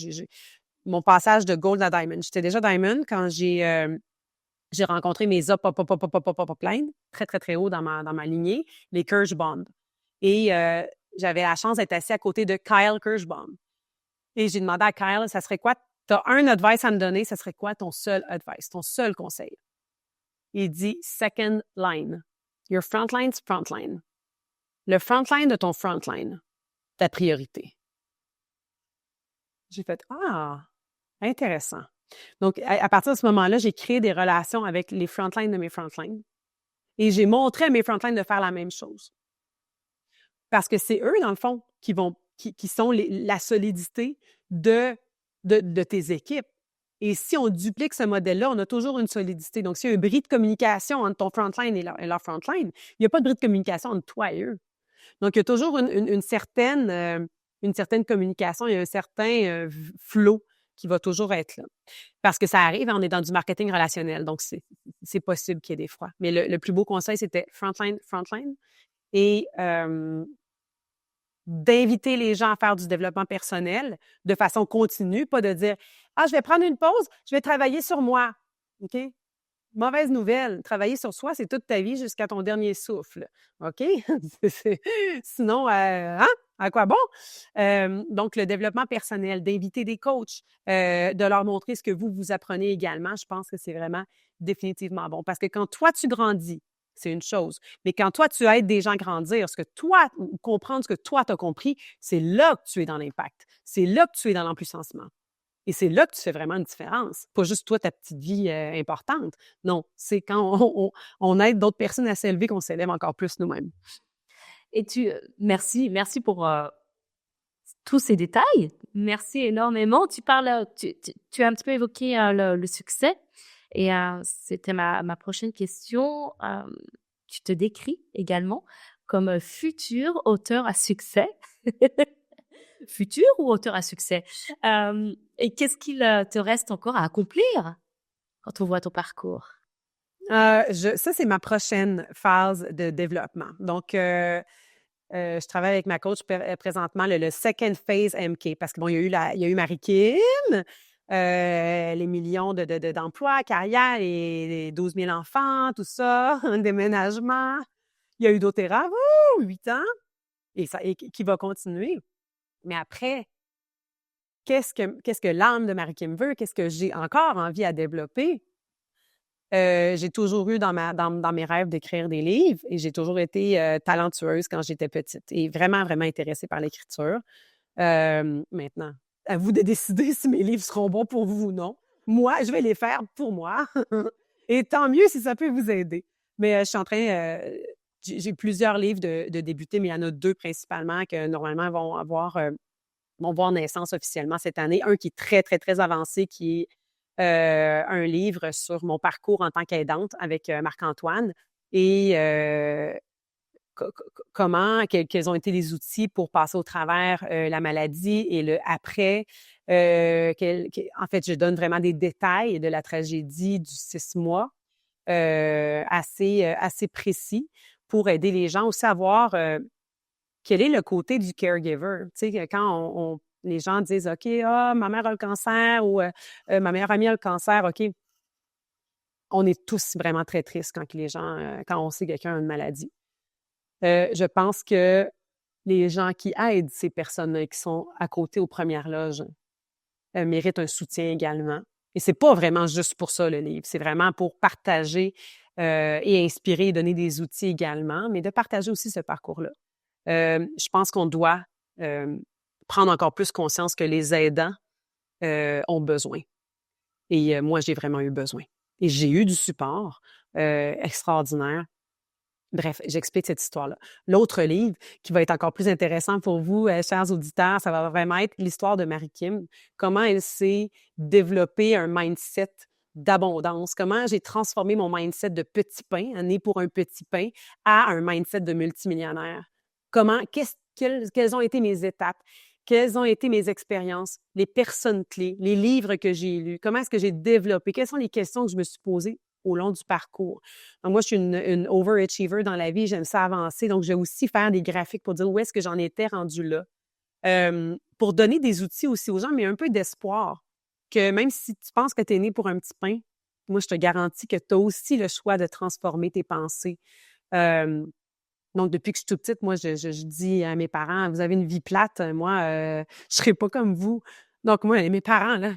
mon passage de Gold à Diamond. J'étais déjà Diamond quand j'ai rencontré mes upline, très, très, très haut dans ma lignée, les Kirschbaum. Et j'avais la chance d'être assis à côté de Kyle Kirschbaum. Et j'ai demandé à Kyle, ça serait quoi? Tu as un advice à me donner, ça serait quoi ton seul advice, ton seul conseil? Il dit second line. Your frontline's frontline. Le frontline de ton frontline, ta priorité. J'ai fait, intéressant. Donc, à partir de ce moment-là, j'ai créé des relations avec les frontlines de mes frontlines. Et j'ai montré à mes frontlines de faire la même chose. Parce que c'est eux, dans le fond, qui sont la solidité de tes équipes. Et si on duplique ce modèle-là, on a toujours une solidité. Donc, s'il y a un bris de communication entre ton frontline et leur frontline, il n'y a pas de bris de communication entre toi et eux. Donc, il y a toujours une certaine communication, il y a un certain flow qui va toujours être là. Parce que ça arrive, on est dans du marketing relationnel, donc c'est possible qu'il y ait des froids. Mais le plus beau conseil, c'était frontline. Et d'inviter les gens à faire du développement personnel de façon continue, pas de dire « Ah, je vais prendre une pause, je vais travailler sur moi. » OK? Mauvaise nouvelle, travailler sur soi, c'est toute ta vie jusqu'à ton dernier souffle. OK? Sinon, à quoi bon? Donc, le développement personnel, d'inviter des coachs, de leur montrer ce que vous apprenez également, je pense que c'est vraiment définitivement bon. Parce que quand toi, tu grandis, c'est une chose. Mais quand toi, tu aides des gens à grandir, ou comprendre ce que toi, tu as compris, c'est là que tu es dans l'impact. C'est là que tu es dans l'empuissancement. Et c'est là que tu fais vraiment une différence. Pas juste toi, ta petite vie importante. Non, c'est quand on aide d'autres personnes à s'élever qu'on s'élève encore plus nous-mêmes. Et merci pour tous ces détails. Merci énormément. Tu parles, tu as un petit peu évoqué le succès. Et c'était ma prochaine question. Tu te décris également comme futur auteur à succès. Futur ou auteur à succès? Et qu'est-ce qu'il te reste encore à accomplir quand on voit ton parcours? Ça, c'est ma prochaine phase de développement. Donc, je travaille avec ma coach présentement le second phase MK parce que bon, il y a eu Marie-Kim, les millions d'emplois, carrière, les 12 000 enfants, tout ça, un déménagement. Il y a eu doTERRA, 8 ans, et qui va continuer. Mais après, qu'est-ce que l'âme de Marie-Kim veut? Qu'est-ce que j'ai encore envie à développer? J'ai toujours eu dans mes rêves d'écrire des livres et j'ai toujours été talentueuse quand j'étais petite et vraiment, vraiment intéressée par l'écriture. Maintenant, à vous de décider si mes livres seront bons pour vous ou non. Moi, je vais les faire pour moi. Et tant mieux si ça peut vous aider. Mais je suis en train... j'ai plusieurs livres de débuter, mais il y en a 2 principalement que normalement vont voir naissance officiellement cette année. Un qui est très, très, très avancé, qui est un livre sur mon parcours en tant qu'aidante avec Marc-Antoine et quels ont été les outils pour passer au travers la maladie et le après. En fait, je donne vraiment des détails de la tragédie du 6 mois assez précis pour aider les gens aussi à voir quel est le côté du caregiver. Tu sais, quand les gens disent « OK, ma mère a le cancer » ou ma meilleure amie a le cancer », OK, on est tous vraiment très tristes quand on sait que quelqu'un a une maladie. Je pense que les gens qui aident ces personnes qui sont à côté aux premières loges méritent un soutien également. Et c'est pas vraiment juste pour ça, le livre. C'est vraiment pour partager et inspirer et donner des outils également, mais de partager aussi ce parcours-là. Je pense qu'on doit prendre encore plus conscience que les aidants ont besoin. Et moi, j'ai vraiment eu besoin. Et j'ai eu du support extraordinaire. Bref, j'explique cette histoire-là. L'autre livre qui va être encore plus intéressant pour vous, chers auditeurs, ça va vraiment être l'histoire de Marie-Kim. Comment elle s'est développée un mindset d'abondance. Comment j'ai transformé mon mindset de petit pain, né pour un petit pain, à un mindset de multimillionnaire. Quelles ont été mes étapes? Quelles ont été mes expériences, les personnes clés, les livres que j'ai lus? Comment est-ce que j'ai développé? Quelles sont les questions que je me suis posées au long du parcours? Donc, moi, je suis une overachiever dans la vie. J'aime ça avancer. Donc, je vais aussi faire des graphiques pour dire où est-ce que j'en étais rendue là. Pour donner des outils aussi aux gens, mais un peu d'espoir. Que même si tu penses que tu es né pour un petit pain, moi, je te garantis que tu as aussi le choix de transformer tes pensées. Donc, depuis que je suis toute petite, moi, je dis à mes parents, vous avez une vie plate, moi, je serai pas comme vous. Donc, moi, mes parents, là,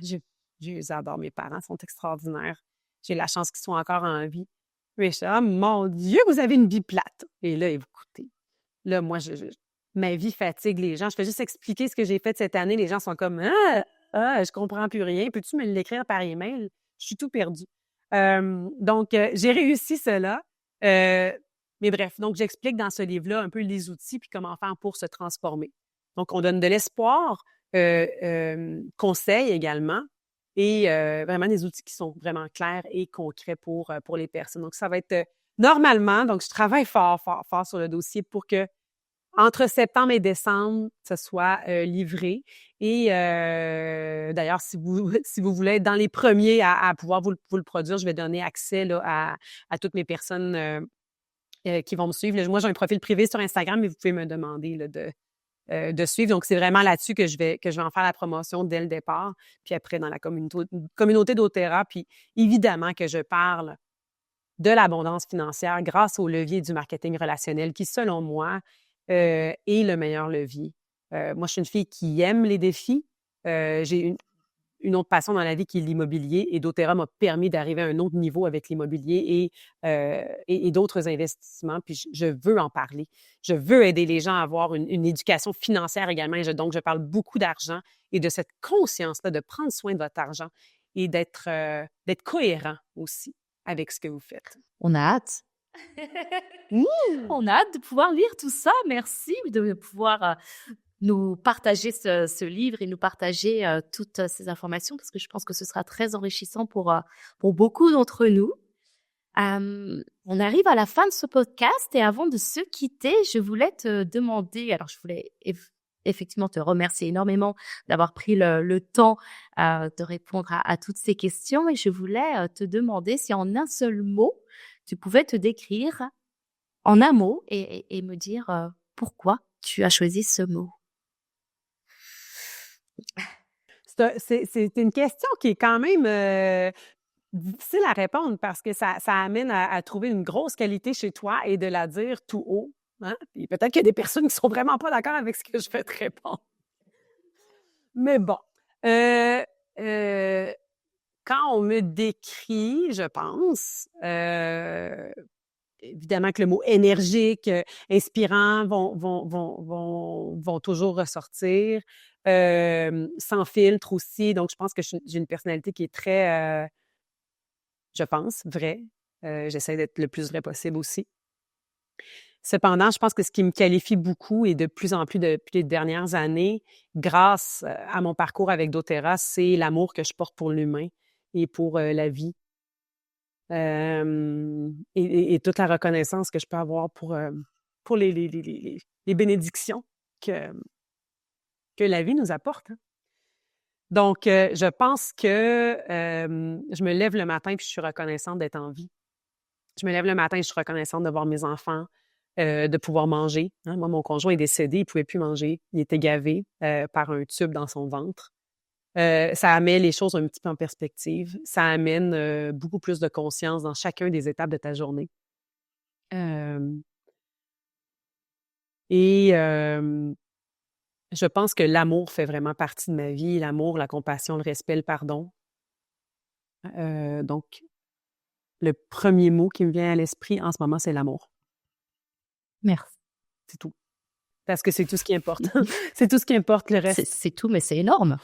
j'adore mes parents, ils sont extraordinaires. J'ai la chance qu'ils soient encore en vie. Mais je dis, ah, mon Dieu, vous avez une vie plate. Et là, écoutez, là, moi, ma vie fatigue les gens. Je fais juste expliquer ce que j'ai fait cette année. Les gens sont comme, je comprends plus rien. Peux-tu me l'écrire par email? Je suis tout perdue. Donc, j'ai réussi cela. Mais bref, donc j'explique dans ce livre-là un peu les outils puis comment faire pour se transformer. Donc, on donne de l'espoir, conseils également et vraiment des outils qui sont vraiment clairs et concrets pour les personnes. Donc, ça va être normalement, donc je travaille fort, fort, fort sur le dossier pour que entre septembre et décembre, ce soit livré. Et d'ailleurs, si vous voulez être dans les premiers à pouvoir vous le produire, je vais donner accès là, à toutes mes personnes qui vont me suivre. Là, moi, j'ai un profil privé sur Instagram, mais vous pouvez me demander là, de suivre. Donc, c'est vraiment là-dessus que je vais en faire la promotion dès le départ. Puis après, dans la communauté doTERRA. Puis évidemment que je parle de l'abondance financière grâce au levier du marketing relationnel qui, selon moi, est le meilleur levier. Moi, je suis une fille qui aime les défis. J'ai une autre passion dans la vie qui est l'immobilier et doTERRA m'a permis d'arriver à un autre niveau avec l'immobilier et d'autres investissements. Puis je veux en parler. Je veux aider les gens à avoir une éducation financière également. Et donc, je parle beaucoup d'argent et de cette conscience-là de prendre soin de votre argent et d'être cohérent aussi avec ce que vous faites. On a hâte. On a hâte de pouvoir lire tout ça. Merci de pouvoir nous partager ce livre et nous partager toutes ces informations parce que je pense que ce sera très enrichissant pour beaucoup d'entre nous. On arrive à la fin de ce podcast et avant de se quitter, je voulais te demander, alors je voulais effectivement te remercier énormément d'avoir pris le temps de répondre à toutes ces questions et je voulais te demander si en un seul mot, tu pouvais te décrire en un mot et me dire pourquoi tu as choisi ce mot. C'est une question qui est quand même difficile à répondre parce que ça amène à trouver une grosse qualité chez toi et de la dire tout haut. Hein? Et peut-être qu'il y a des personnes qui sont vraiment pas d'accord avec ce que je vais te répondre. Mais bon. Quand on me décrit, je pense, évidemment que le mot énergique, inspirant vont toujours ressortir. Sans filtre aussi. Donc, je pense que j'ai une personnalité qui est très, je pense, vraie. J'essaie d'être le plus vrai possible aussi. Cependant, je pense que ce qui me qualifie beaucoup et de plus en plus depuis les dernières années, grâce à mon parcours avec doTERRA, c'est l'amour que je porte pour l'humain et pour la vie. Et toute la reconnaissance que je peux avoir pour les bénédictions que la vie nous apporte. Hein. Donc, je pense que je me lève le matin et je suis reconnaissante d'être en vie. Je me lève le matin et je suis reconnaissante de voir mes enfants, de pouvoir manger. Hein. Moi, mon conjoint est décédé, il ne pouvait plus manger. Il était gavé par un tube dans son ventre. Ça amène les choses un petit peu en perspective. Ça amène beaucoup plus de conscience dans chacune des étapes de ta journée. Je pense que l'amour fait vraiment partie de ma vie. L'amour, la compassion, le respect, le pardon. Donc, le premier mot qui me vient à l'esprit en ce moment, c'est l'amour. Merci. C'est tout. Parce que c'est tout ce qui importe. C'est tout ce qui importe, le reste. C'est tout, mais c'est énorme.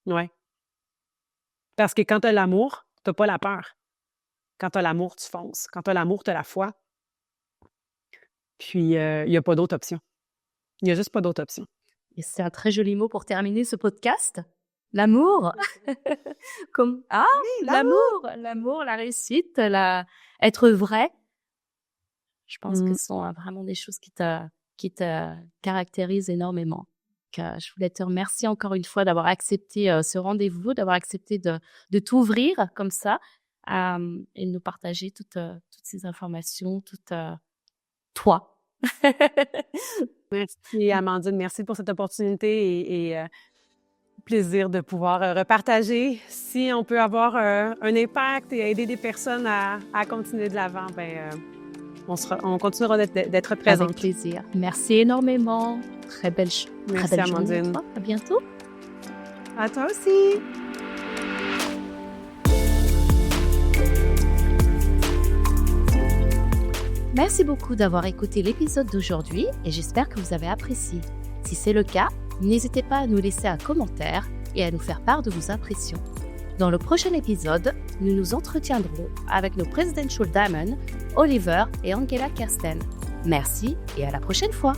Oui. Parce que quand tu as l'amour, tu n'as pas la peur. Quand tu as l'amour, tu fonces. Quand tu as l'amour, tu as la foi. Puis, il n'y a pas d'autre option. Il n'y a juste pas d'autre option. Et c'est un très joli mot pour terminer ce podcast. L'amour. Comme oui, l'amour, la réussite, être vrai. Je pense que ce sont vraiment des choses qui te caractérisent énormément. Donc, je voulais te remercier encore une fois d'avoir accepté ce rendez-vous, d'avoir accepté de t'ouvrir comme ça et de nous partager toutes ces informations, toi. Merci Amandine, merci pour cette opportunité et plaisir de pouvoir repartager. Si on peut avoir un impact et aider des personnes à continuer de l'avant, on continuera d'être présente. Avec plaisir. Merci énormément. Très belle Merci Amandine. Journée. À bientôt. À toi aussi. Merci beaucoup d'avoir écouté l'épisode d'aujourd'hui et j'espère que vous avez apprécié. Si c'est le cas, n'hésitez pas à nous laisser un commentaire et à nous faire part de vos impressions. Dans le prochain épisode, nous nous entretiendrons avec nos Presidential Diamond, Oliver et Angela Kersten. Merci et à la prochaine fois.